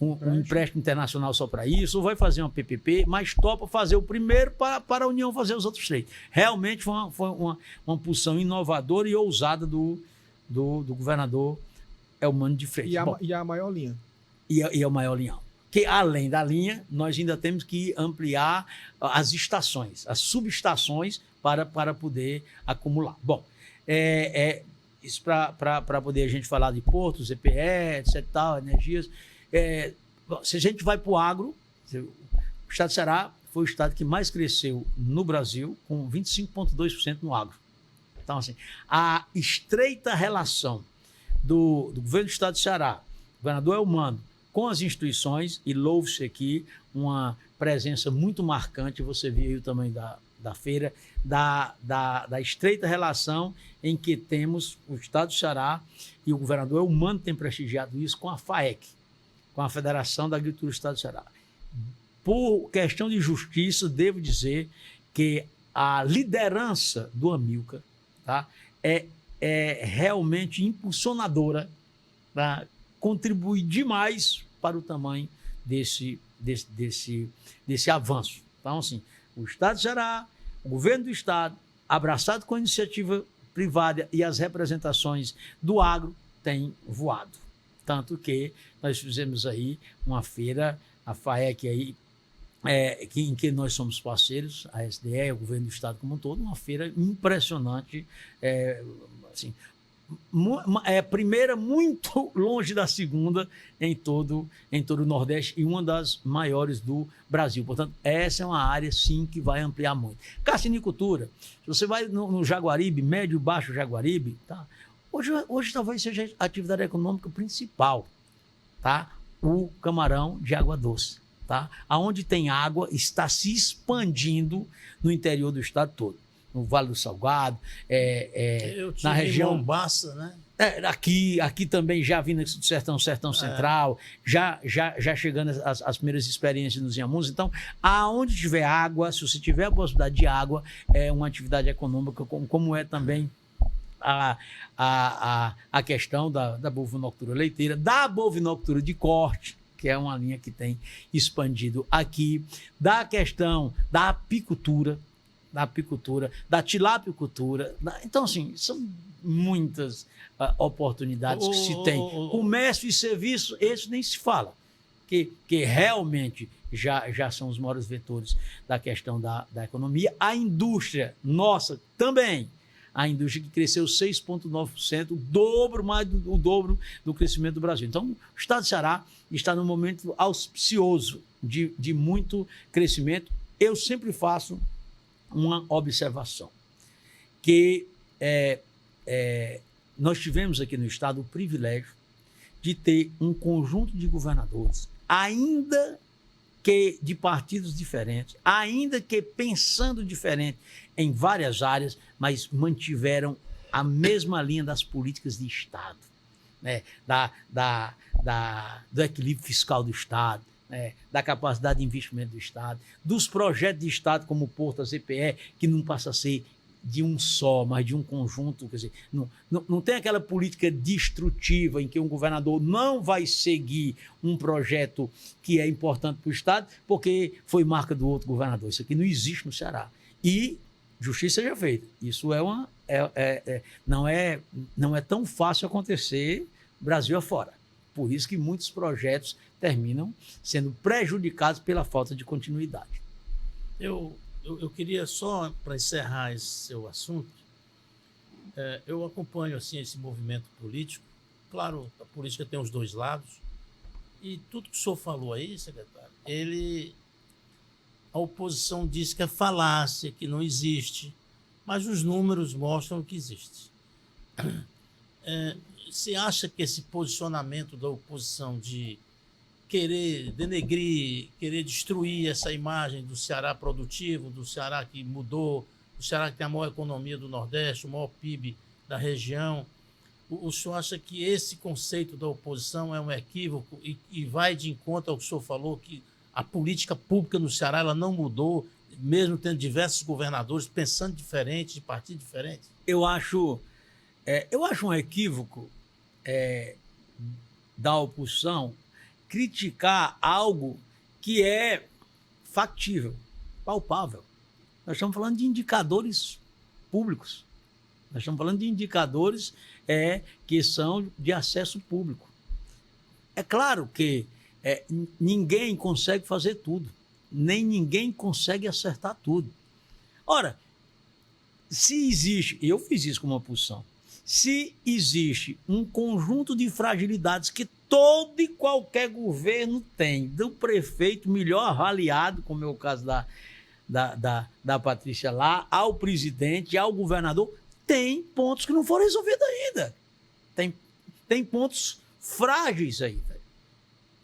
um empréstimo internacional só para isso, ou vai fazer uma PPP, mas topa fazer o primeiro para a União fazer os outros 3. Realmente foi uma posição inovadora e ousada do governador Elmano de Freitas. E a maior linha? E é o maior linhão. Que além da linha, nós ainda temos que ampliar as estações, as subestações, para poder acumular. Bom, isso para poder a gente falar de portos, EPE, etc. Tal, energias. Se a gente vai para o agro, o estado do Ceará foi o estado que mais cresceu no Brasil, com 25,2% no agro. Então, assim, a estreita relação do governo do estado do Ceará, governador Elmano, com as instituições, e louvo-se aqui uma presença muito marcante, você viu aí o tamanho da feira, da estreita relação em que temos o estado do Ceará e o governador Elmano tem prestigiado isso com a FAEC, com a Federação da Agricultura do Estado do Ceará. Por questão de justiça, devo dizer que a liderança do Amilcar, tá, é realmente impulsionadora, tá, contribui demais para o tamanho desse avanço. Então, assim, o Estado do Ceará, o governo do Estado, abraçado com a iniciativa privada e as representações do agro, têm voado. Tanto que nós fizemos aí uma feira, a FAEC aí, em que nós somos parceiros, a SDE, o governo do Estado como um todo, uma feira impressionante, assim, a primeira muito longe da segunda em todo o Nordeste e uma das maiores do Brasil. Portanto, essa é uma área, sim, que vai ampliar muito. Carcinicultura, se você vai no Jaguaribe, médio e baixo Jaguaribe, tá? Hoje talvez seja a atividade econômica principal, tá? o camarão de água doce. Tá? Onde tem água, está se expandindo no interior do estado todo. No Vale do Salgado, na região... em Mombaça, né? Aqui também já vindo do Sertão Central, já chegando as primeiras experiências nos Inhamuns. Então, aonde tiver água, se você tiver a possibilidade de água, é uma atividade econômica, como é também a questão da bovinocultura leiteira, da bovinocultura de corte, que é uma linha que tem expandido aqui, da questão da apicultura, da tilapicultura. Então, assim, são muitas oportunidades que se tem. Comércio e serviço, esse nem se fala, que realmente já são os maiores vetores da questão da economia. A indústria, nossa, também. A indústria que cresceu 6,9%, o dobro do crescimento do Brasil. Então, o estado do Ceará está num momento auspicioso de muito crescimento. Eu sempre faço uma observação, que nós tivemos aqui no estado o privilégio de ter um conjunto de governadores, ainda que de partidos diferentes, ainda que pensando diferente em várias áreas, mas mantiveram a mesma linha das políticas de Estado, né? Do equilíbrio fiscal do Estado, da capacidade de investimento do Estado, dos projetos de Estado como o Porto, a ZPE, que não passa a ser de um só, mas de um conjunto. Quer dizer, não tem aquela política destrutiva em que um governador não vai seguir um projeto que é importante para o Estado porque foi marca do outro governador. Isso aqui não existe no Ceará. E justiça seja feita. Isso não é tão fácil acontecer Brasil afora. Por isso que muitos projetos terminam sendo prejudicados pela falta de continuidade. Eu queria só, para encerrar esse seu assunto, eu acompanho assim, esse movimento político. Claro, a política tem os dois lados. E tudo que o senhor falou aí, secretário, a oposição diz que é falácia, que não existe, mas os números mostram que existe. Você acha que esse posicionamento da oposição de querer denegrir, querer destruir essa imagem do Ceará produtivo, do Ceará que mudou, do Ceará que tem a maior economia do Nordeste, o maior PIB da região, o senhor acha que esse conceito da oposição é um equívoco e vai de encontro ao que o senhor falou, que a política pública no Ceará ela não mudou, mesmo tendo diversos governadores pensando diferente, de partido diferente? Eu acho um equívoco da oposição criticar algo que é factível, palpável. Nós estamos falando de indicadores públicos. Nós estamos falando de indicadores que são de acesso público. É claro que ninguém consegue fazer tudo, nem ninguém consegue acertar tudo. Ora, se existe, eu fiz isso como oposição, se existe um conjunto de fragilidades que todo e qualquer governo tem, do prefeito melhor avaliado, como é o caso da Patrícia lá, ao presidente, ao governador, tem pontos que não foram resolvidos ainda. Tem pontos frágeis ainda.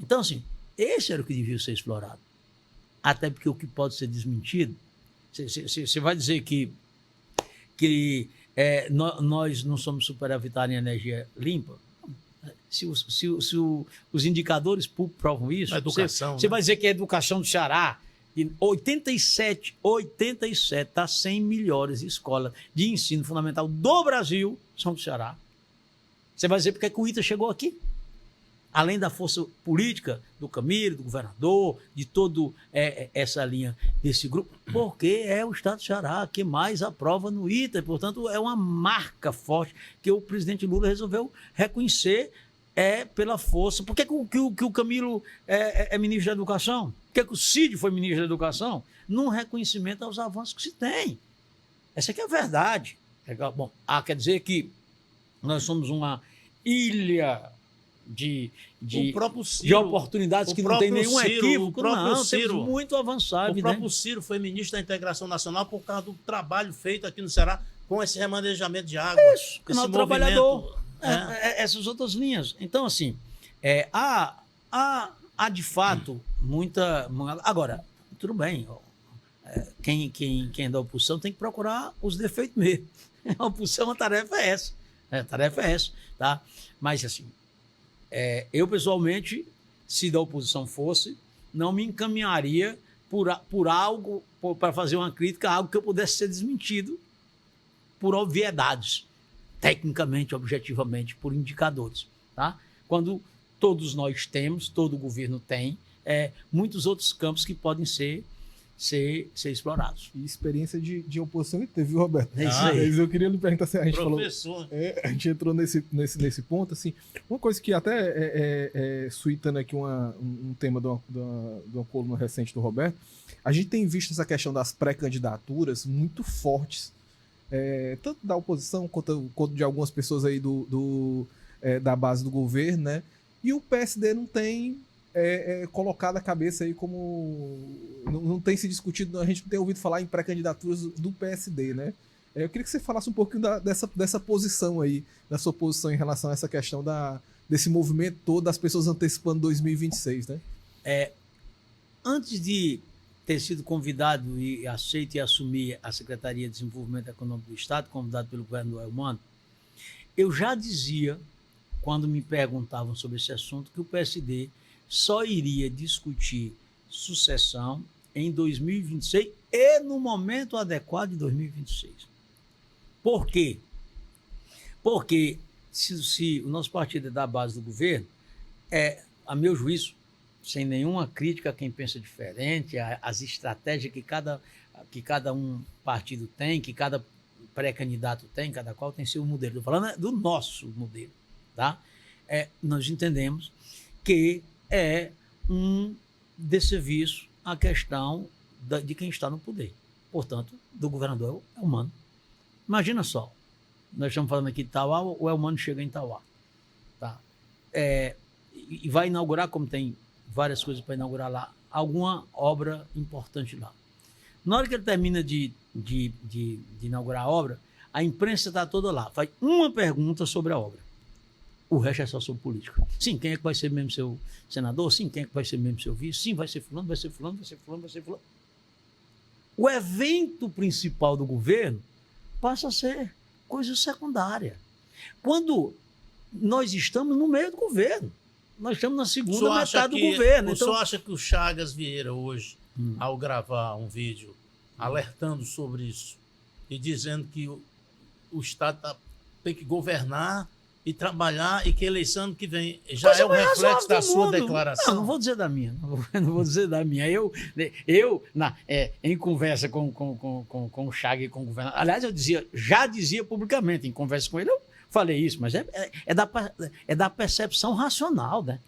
Então, assim, esse era o que devia ser explorado. Até porque o que pode ser desmentido, você vai dizer que nós não somos superavitários em energia limpa? Se os indicadores públicos provam isso, você vai dizer que a educação do Ceará, 87 das 100 melhores escolas de ensino fundamental do Brasil são do Ceará. Você vai dizer porque que o ITA chegou aqui? Além da força política do Camilo, do governador, de toda essa linha desse grupo, porque é o Estado do Ceará que mais aprova no ITA, portanto é uma marca forte que o presidente Lula resolveu reconhecer pela força. Por que o Camilo é ministro da Educação? Por que o Cid foi ministro da Educação? Num reconhecimento aos avanços que se tem. Essa aqui é a verdade. Bom, quer dizer que nós somos uma ilha de oportunidades que não tem nenhum equívoco. Não, temos muito a avançar. O próprio Ciro foi ministro da Integração Nacional por causa do trabalho feito aqui no Ceará com esse remanejamento de água. Isso, esse trabalhador. Essas outras linhas. Então, assim, há de fato muita... Agora, tudo bem, quem é da oposição tem que procurar os defeitos mesmo. A oposição, a tarefa é essa. A tarefa é essa, tá? Mas, assim, eu pessoalmente, se da oposição fosse, não me encaminharia por algo, para fazer uma crítica a algo que eu pudesse ser desmentido por obviedades, tecnicamente, objetivamente, por indicadores, tá? Quando todos nós temos, todo governo tem, muitos outros campos que podem ser explorados. E experiência de oposição ele teve, viu, Roberto? É isso aí. Eu queria lhe perguntar se a gente Professor. a gente entrou nesse ponto, assim, uma coisa que até suitando aqui um tema de uma coluna recente do Roberto, a gente tem visto essa questão das pré-candidaturas muito fortes, tanto da oposição quanto de algumas pessoas aí da base do governo, né? E o PSD não tem colocado a cabeça aí como... Não tem se discutido, a gente não tem ouvido falar em pré-candidaturas do PSD, né? Eu queria que você falasse um pouquinho dessa posição aí, da sua posição em relação a essa questão desse movimento todo, das pessoas antecipando 2026, né? Antes de ter sido convidado e aceito e assumir a Secretaria de Desenvolvimento Econômico do Estado, convidado pelo governador Elmano, eu já dizia, quando me perguntavam sobre esse assunto, que o PSD só iria discutir sucessão em 2026 e no momento adequado de 2026. Por quê? Porque se o nosso partido é da base do governo, a meu juízo, sem nenhuma crítica a quem pensa diferente, as estratégias que cada um partido tem, que cada pré-candidato tem, cada qual tem seu modelo. Estou falando do nosso modelo, tá? Nós entendemos que é um desserviço à questão de quem está no poder. Portanto, do governador Elmano. Imagina só, nós estamos falando aqui de Itauá, o Elmano chega em Itauá. Tá? E vai inaugurar, como tem várias coisas para inaugurar lá, alguma obra importante lá. Na hora que ele termina de inaugurar a obra, a imprensa está toda lá, faz uma pergunta sobre a obra. O resto é só sobre política. Sim, quem é que vai ser mesmo seu senador? Sim, quem é que vai ser mesmo seu vice? Sim, vai ser fulano, vai ser fulano, vai ser fulano, vai ser fulano. O evento principal do governo passa a ser coisa secundária. Quando nós estamos no meio do governo, nós estamos na segunda metade do governo. O senhor acha que o Chagas Vieira hoje, ao gravar um vídeo alertando sobre isso e dizendo que o Estado tem que governar e trabalhar e que a eleição que vem já é um reflexo da sua declaração? Não vou dizer da minha. Não vou dizer da minha. Em conversa com o Chagas e com o governador, aliás, já dizia publicamente, em conversa com ele, eu falei isso, mas é da percepção racional, né?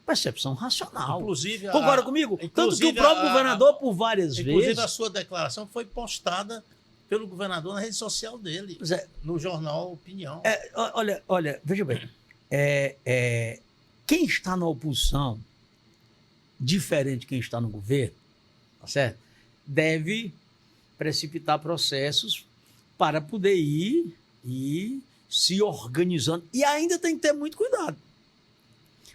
Percepção racional. Inclusive, concorda comigo? Tanto que o próprio governador, por várias vezes... Inclusive, a sua declaração foi postada pelo governador na rede social dele, no jornal Opinião. Olha, veja bem, quem está na oposição, diferente de quem está no governo, tá certo? Deve precipitar processos para poder ir se organizando. E ainda tem que ter muito cuidado,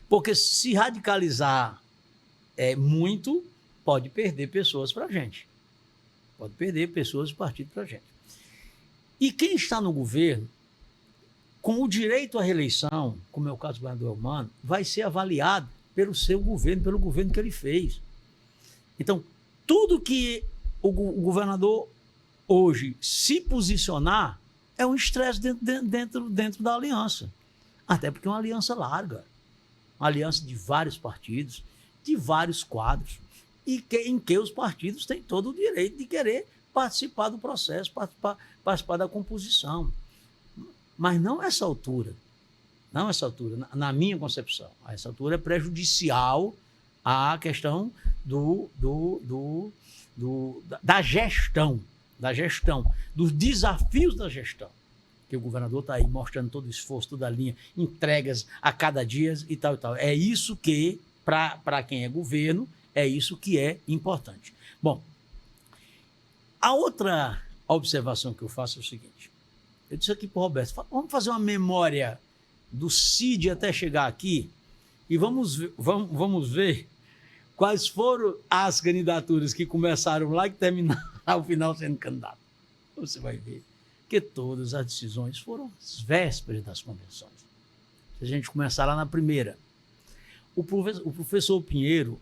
porque se radicalizar muito, pode perder pessoas para a gente. Pode perder pessoas do partido para a gente. E quem está no governo, com o direito à reeleição, como é o caso do governador Elmano, vai ser avaliado pelo seu governo, pelo governo que ele fez. Então, tudo que o governador hoje se posicionar é um estresse dentro da aliança. Até porque é uma aliança larga. Uma aliança de vários partidos, de vários quadros, em que os partidos têm todo o direito de querer participar do processo, participar da composição. Mas não a essa altura. Não a essa altura, na minha concepção. A essa altura é prejudicial à questão da gestão, dos desafios da gestão. Que o governador está aí mostrando todo o esforço, toda a linha, entregas a cada dia e tal e tal. É isso que, para quem é governo, é isso que é importante. Bom, a outra observação que eu faço é o seguinte. Eu disse aqui para o Roberto, vamos fazer uma memória do CID até chegar aqui e vamos ver quais foram as candidaturas que começaram lá e que terminaram ao final sendo candidato. Você vai ver que todas as decisões foram às vésperas das convenções. Se a gente começar lá na primeira, o professor Pinheiro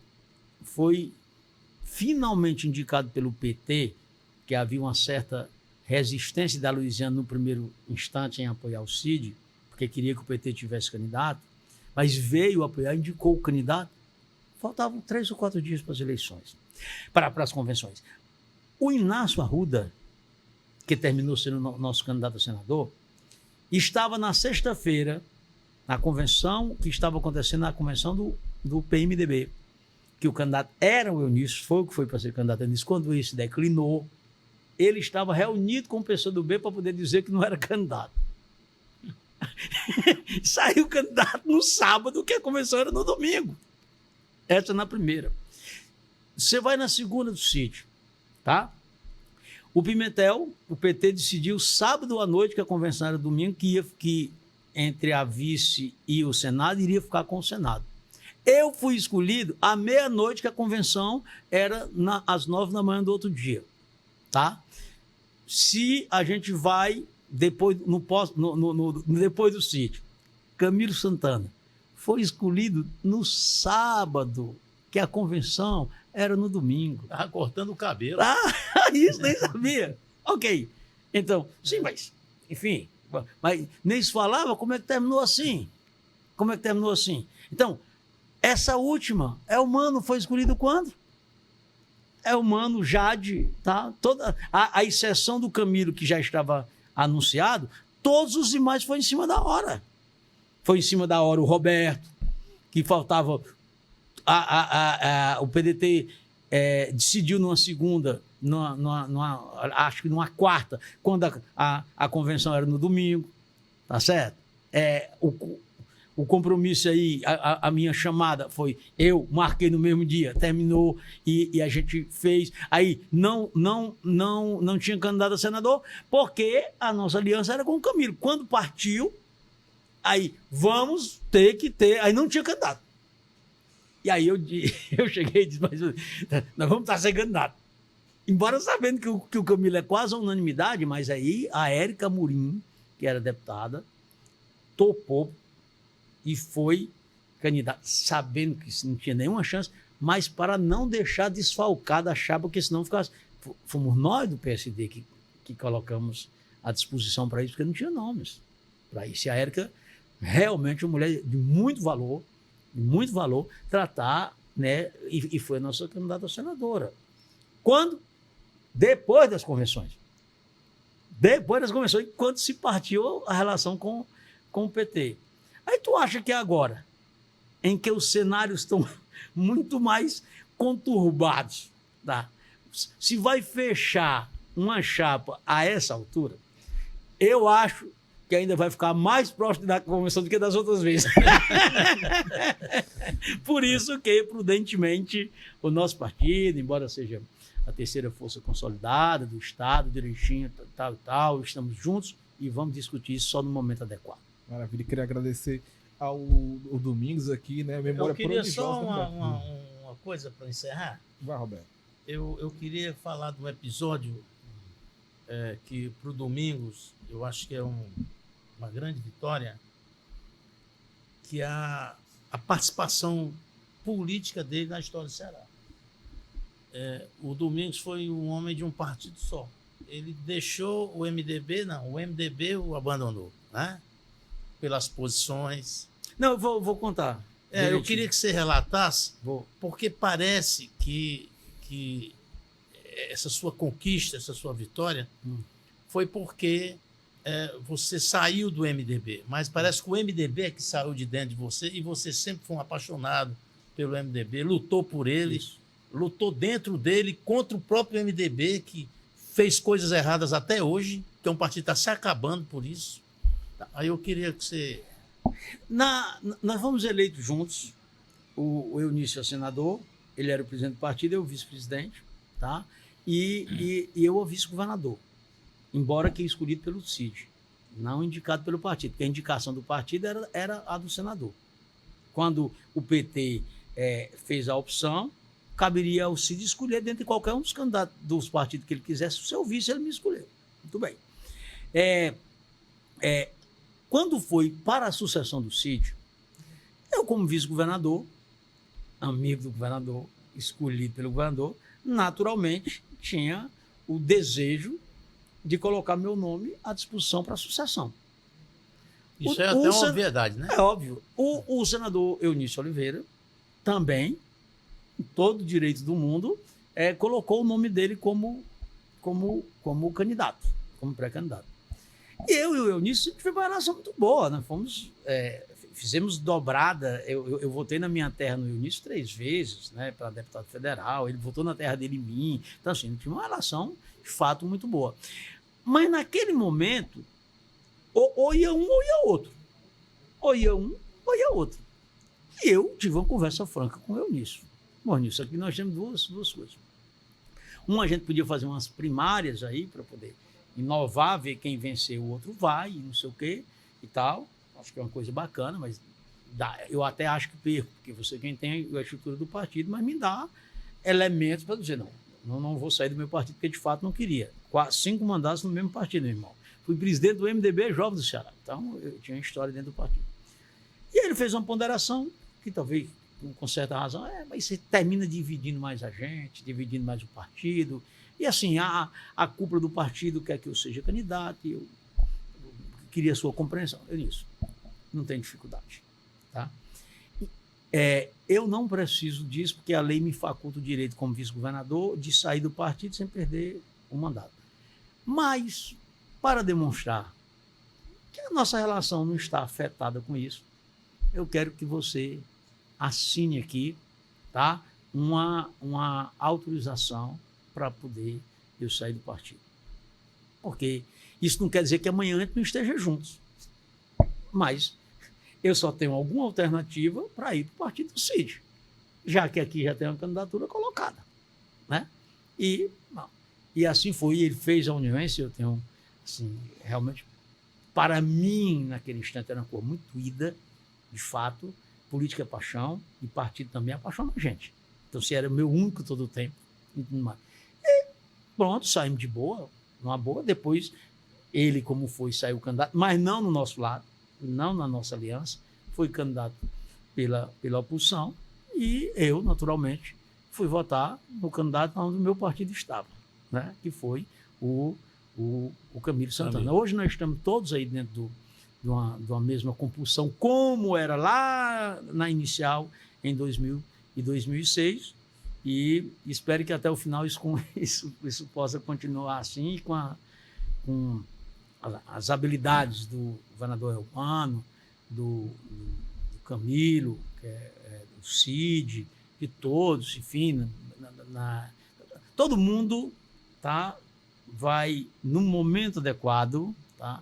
foi finalmente indicado pelo PT, que havia uma certa resistência da Louisiana no primeiro instante em apoiar o Cid, porque queria que o PT tivesse candidato, mas veio apoiar, indicou o candidato. Faltavam 3 ou 4 dias para as eleições, para as convenções. O Inácio Arruda, que terminou sendo nosso candidato a senador, estava na sexta-feira, na convenção que estava acontecendo, na convenção do PMDB, que o candidato era o Eunício, foi o que foi para ser candidato a Eunício. Quando isso declinou, ele estava reunido com o PCdoB para poder dizer que não era candidato. Saiu candidato no sábado, que a convenção era no domingo. Essa na primeira. Você vai na segunda do sítio, tá? O Pimentel, o PT decidiu sábado à noite, que a convenção era domingo, que entre a vice e o Senado iria ficar com o Senado. Eu fui escolhido à meia-noite, que a convenção era às 9 da manhã do outro dia, tá? Se a gente vai depois, depois do sítio, Camilo Santana foi escolhido no sábado, que a convenção era no domingo. Estava cortando o cabelo. Isso nem sabia. Ok. Então, sim, mas, enfim, mas nem se falava como é que terminou assim. Como é que terminou assim? Então, essa última, Elmano foi escolhido quando? Elmano, Jade, tá? Toda a exceção do Camilo, que já estava anunciado, todos os demais foi em cima da hora. Foi em cima da hora o Roberto, que faltava. O PDT decidiu numa segunda, acho que numa quarta, quando a convenção era no domingo, tá certo? O compromisso aí, a minha chamada foi, eu marquei no mesmo dia, terminou e a gente fez. Aí não tinha candidato a senador, porque a nossa aliança era com o Camilo. Quando partiu, aí vamos ter que ter, aí não tinha candidato. E aí eu cheguei e disse, mas nós vamos estar sem candidato. Embora sabendo que o Camilo é quase a unanimidade, mas aí a Érica Murim, que era deputada, topou e foi candidata, sabendo que não tinha nenhuma chance, mas para não deixar desfalcada a chapa, porque senão fomos nós do PSD que colocamos à disposição para isso, porque não tinha nomes para isso. E a Érica, realmente uma mulher de muito valor, tratar, né, e foi a nossa candidata a senadora. Quando? Depois das convenções. Quando se partiu a relação com o PT. Aí tu acha que agora, em que os cenários estão muito mais conturbados, tá? Se vai fechar uma chapa a essa altura, eu acho que ainda vai ficar mais próximo da convenção do que das outras vezes. Por isso que, prudentemente, o nosso partido, embora seja a terceira força consolidada do Estado, direitinho, tal, estamos juntos e vamos discutir isso só no momento adequado. Maravilha, queria agradecer ao Domingos aqui, né? Memória eu queria prodigiosa, só uma coisa para encerrar. Vai, Roberto. Eu queria falar de um episódio que para o Domingos eu acho que é uma grande vitória, que é a participação política dele na história do Ceará. O Domingos foi um homem de um partido só. Ele deixou o MDB, o MDB o abandonou, né? Pelas posições. Não, eu vou contar. Eu queria que você relatasse, Vou. porque parece que essa sua conquista, essa sua vitória, foi porque você saiu do MDB, mas parece que o MDB é que saiu de dentro de você e você sempre foi um apaixonado pelo MDB, lutou por ele, Isso. Lutou dentro dele contra o próprio MDB, que fez coisas erradas até hoje, que é um partido que está se acabando por isso. Aí eu queria que você... Nós fomos eleitos juntos, o Eunício é senador, ele era o presidente do partido, eu o vice-presidente, tá? E eu o vice-governador, embora que escolhido pelo Cid, não indicado pelo partido, porque a indicação do partido era a do senador. quando o PT fez a opção, caberia ao Cid escolher dentre qualquer um dos candidatos dos partidos que ele quisesse o seu vice, ele me escolheu. Muito bem. Quando foi para a sucessão do Cid, eu, como vice-governador, amigo do governador, escolhido pelo governador, naturalmente tinha o desejo de colocar meu nome à disposição para a sucessão. Isso é até uma obviedade, né? É óbvio. O senador Eunício Oliveira também, com todo o direito do mundo, colocou o nome dele como candidato, como pré-candidato. E eu e o Eunício tivemos uma relação muito boa, né? Fizemos dobrada. Eu votei na minha terra no Eunício 3 vezes, né, para deputado federal. Ele votou na terra dele em mim. Então, assim, tinha uma relação, de fato, muito boa. Mas, naquele momento, ou ia um ou ia outro. Ou ia um ou ia outro. E eu tive uma conversa franca com o Eunício. Bom, Eunício, aqui nós temos duas coisas. Uma, a gente podia fazer umas primárias aí para poder inovar, ver quem vencer, o outro vai, e não sei o quê e tal. Acho que é uma coisa bacana, mas eu até acho que perco, porque você quem tem a estrutura do partido, mas me dá elementos para dizer, não vou sair do meu partido, porque de fato não queria. 5 mandatos no mesmo partido, meu irmão. Fui presidente do MDB Jovem do Ceará, então eu tinha uma história dentro do partido. E aí ele fez uma ponderação, que talvez com certa razão, mas você termina dividindo mais a gente, dividindo mais o partido, e assim, a cúpula do partido quer que eu seja candidato, e eu queria a sua compreensão. Nisso não tem dificuldade. Tá? Eu não preciso disso, porque a lei me faculta o direito, como vice-governador, de sair do partido sem perder o mandato. Mas, para demonstrar que a nossa relação não está afetada com isso, eu quero que você assine aqui, tá, uma autorização para poder eu sair do partido. Porque isso não quer dizer que amanhã a gente não esteja juntos. Mas eu só tenho alguma alternativa para ir para o partido do Cid, já que aqui já tem uma candidatura colocada. Né? E assim foi. Ele fez a audiência. Eu tenho, assim, realmente, para mim, naquele instante, era uma coisa muito ida, de fato. Política é paixão e partido também é paixão da gente. Então, se era o meu único todo o tempo. E pronto, saímos de boa, numa boa. Depois, ele, como foi, saiu candidato, mas não no nosso lado, não na nossa aliança, foi candidato pela oposição e eu, naturalmente, fui votar no candidato onde o meu partido estava, né? Que foi o Camilo Santana. Hoje nós estamos todos aí dentro de uma mesma compulsão, como era lá na inicial, em 2000 e 2006, e espero que até o final isso possa continuar assim, com as habilidades do governador Elmano, do Camilo, do Cid, de todos, enfim, todo mundo, tá, vai, no momento adequado, tá,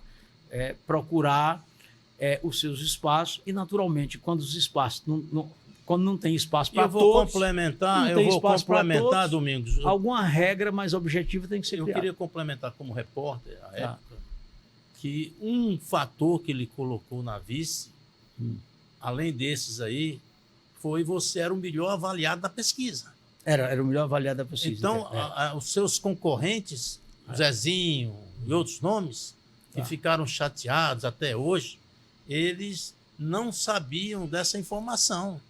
procurar os seus espaços e, naturalmente, quando os espaços quando não tem espaço para todos... Eu vou complementar, Domingos. Alguma regra mais objetiva tem que ser criada. Eu queria complementar como repórter, à época, que um fator que ele colocou na vice, além desses aí, foi você era o melhor avaliado da pesquisa. Era o melhor avaliado da pesquisa. Então, os seus concorrentes, Zezinho e outros nomes, que ficaram chateados até hoje, eles não sabiam dessa informação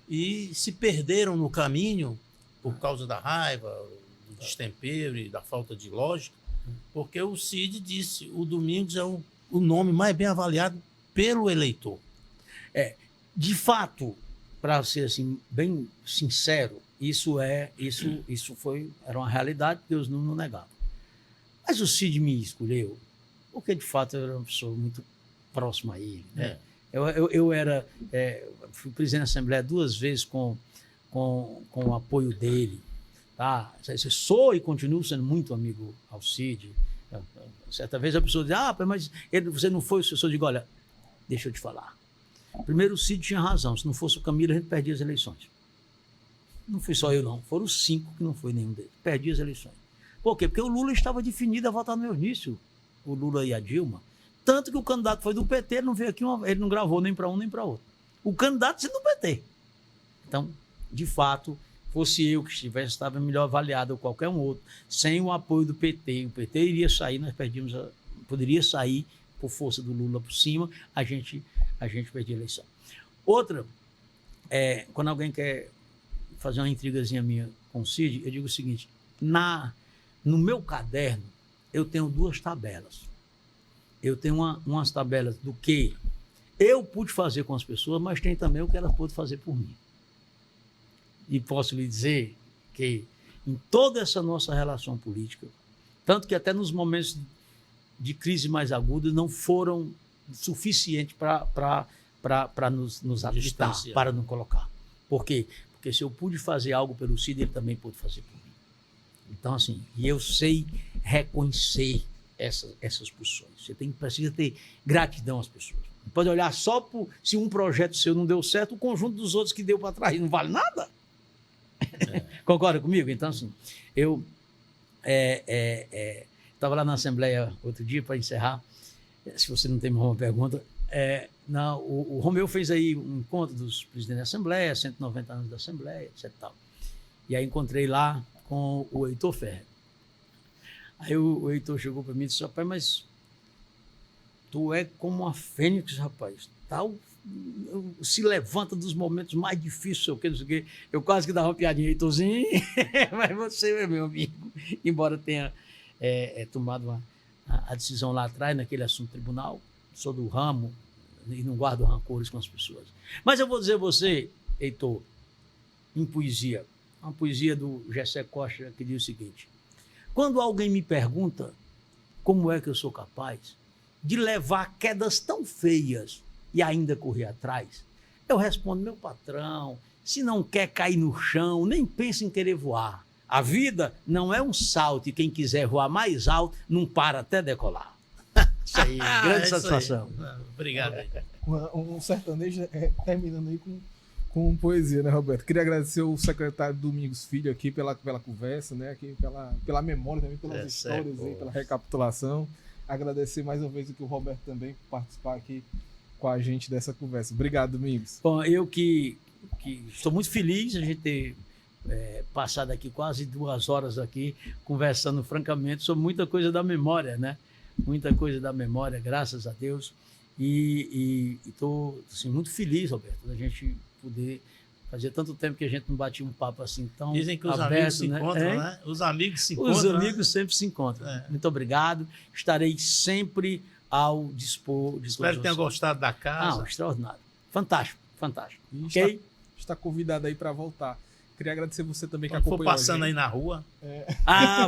e se perderam no caminho por causa da raiva, do destempero e da falta de lógica, porque o Cid disse o Domingos é o nome mais bem avaliado pelo eleitor. De fato, para ser assim, bem sincero, era uma realidade que Deus não negava. Mas o Cid me escolheu porque, de fato, eu era uma pessoa muito próxima a ele. Né? Fui presidente da Assembleia 2 vezes com o apoio dele. Tá? Eu sou e continuo sendo muito amigo ao Cid. Certa vez a pessoa diz, mas você não foi o sucessor. Eu digo, olha, deixa eu te falar. Primeiro, o Cid tinha razão. Se não fosse o Camilo, a gente perdia as eleições. Não fui só eu, não. Foram 5 que não foi nenhum deles. Perdi as eleições. Por quê? Porque o Lula estava definido a votar no meu início. O Lula e a Dilma. Tanto que o candidato foi do PT, ele não veio aqui, ele não gravou nem para um nem para outro. o candidato sendo do PT. Então, de fato, fosse eu que estivesse, estava melhor avaliado ou qualquer um outro, sem o apoio do PT. O PT iria sair, nós perdíamos, poderia sair por força do Lula por cima, a gente perdia a eleição. Outra, quando alguém quer fazer uma intrigazinha minha com o Cid, eu digo o seguinte, no meu caderno, eu tenho 2 tabelas. Eu tenho umas tabelas do que eu pude fazer com as pessoas, mas tem também o que elas podem fazer por mim. E posso lhe dizer que em toda essa nossa relação política, tanto que até nos momentos de crise mais aguda não foram suficientes para nos agitar, para nos colocar. Por quê? Porque se eu pude fazer algo pelo Cid, ele também pôde fazer por mim. Então, assim, e eu sei reconhecer essas posições. Você precisa ter gratidão às pessoas. Não pode olhar só se um projeto seu não deu certo, o conjunto dos outros que deu para trás não vale nada. Concorda comigo? Então, assim, eu estava lá na Assembleia outro dia para encerrar, se você não tem mais uma pergunta. O Romeu fez aí um encontro dos presidentes da Assembleia, 190 anos da Assembleia, etc. Tal. E aí encontrei lá com o Heitor Ferrer. Aí o Heitor chegou para mim e disse, rapaz, mas tu é como uma fênix, rapaz. Tal, se levanta dos momentos mais difíceis, sei o que, não sei o quê. Eu quase que dava uma piadinha, Heitorzinho, mas você é meu amigo. Embora tenha tomado a decisão lá atrás, naquele assunto tribunal, sou do ramo e não guardo rancores com as pessoas. Mas eu vou dizer a você, Heitor, em poesia, uma poesia do Gessé Costa que diz o seguinte, quando alguém me pergunta como é que eu sou capaz de levar quedas tão feias e ainda correr atrás, eu respondo, meu patrão, se não quer cair no chão, nem pense em querer voar. A vida não é um salto e quem quiser voar mais alto não para até decolar. Isso aí, grande satisfação. Aí. Obrigado. Um sertanejo terminando aí com poesia, né, Roberto? Queria agradecer o secretário Domingos Filho aqui pela conversa, né? Aqui pela memória também, pelas histórias aí, pela recapitulação. Agradecer mais uma vez aqui o Roberto também por participar aqui com a gente dessa conversa. Obrigado, Domingos. Bom, eu que estou muito feliz de a gente ter passado aqui quase 2 horas aqui conversando francamente sobre muita coisa da memória, né? Muita coisa da memória, graças a Deus. E estou assim, muito feliz, Roberto, da gente poder... Fazia tanto tempo que a gente não batia um papo assim tão Dizem que os aberto, amigos se né? encontram, né? Os amigos se encontram. Os amigos sempre se encontram. Muito obrigado. Estarei sempre ao dispor de Espero que tenha gostado da casa. Extraordinário. Fantástico, fantástico. E está convidado aí para voltar. Queria agradecer você também Quando que acompanhou for passando aí na rua.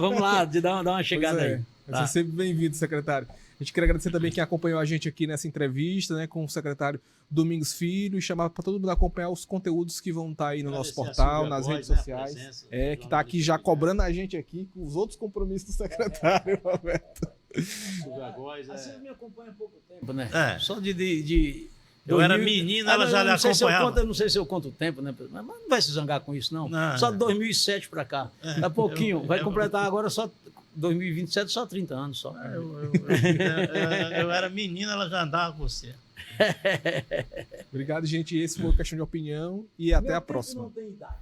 Vamos lá, dar uma chegada aí. Vai ser sempre bem-vindo, secretário. A gente queria agradecer também quem acompanhou a gente aqui nessa entrevista, né, com o secretário Domingos Filho, e chamar para todo mundo acompanhar os conteúdos que vão estar aí no nosso portal, nas redes sociais. Que está aqui já cobrando a gente aqui com os outros compromissos do secretário, Roberto. Você me acompanha há pouco tempo, né? Só eu era menino, ela já lhe acompanhava. Eu não sei se eu conto o tempo, né? Mas não vai se zangar com isso, não. Só de 2007 para cá. Daqui a pouquinho. Vai completar agora só 2027, só 30 anos. Só. Eu era menino, ela já andava com você. Obrigado, gente. Esse foi o Questão de Opinião e até a próxima. Não tem idade.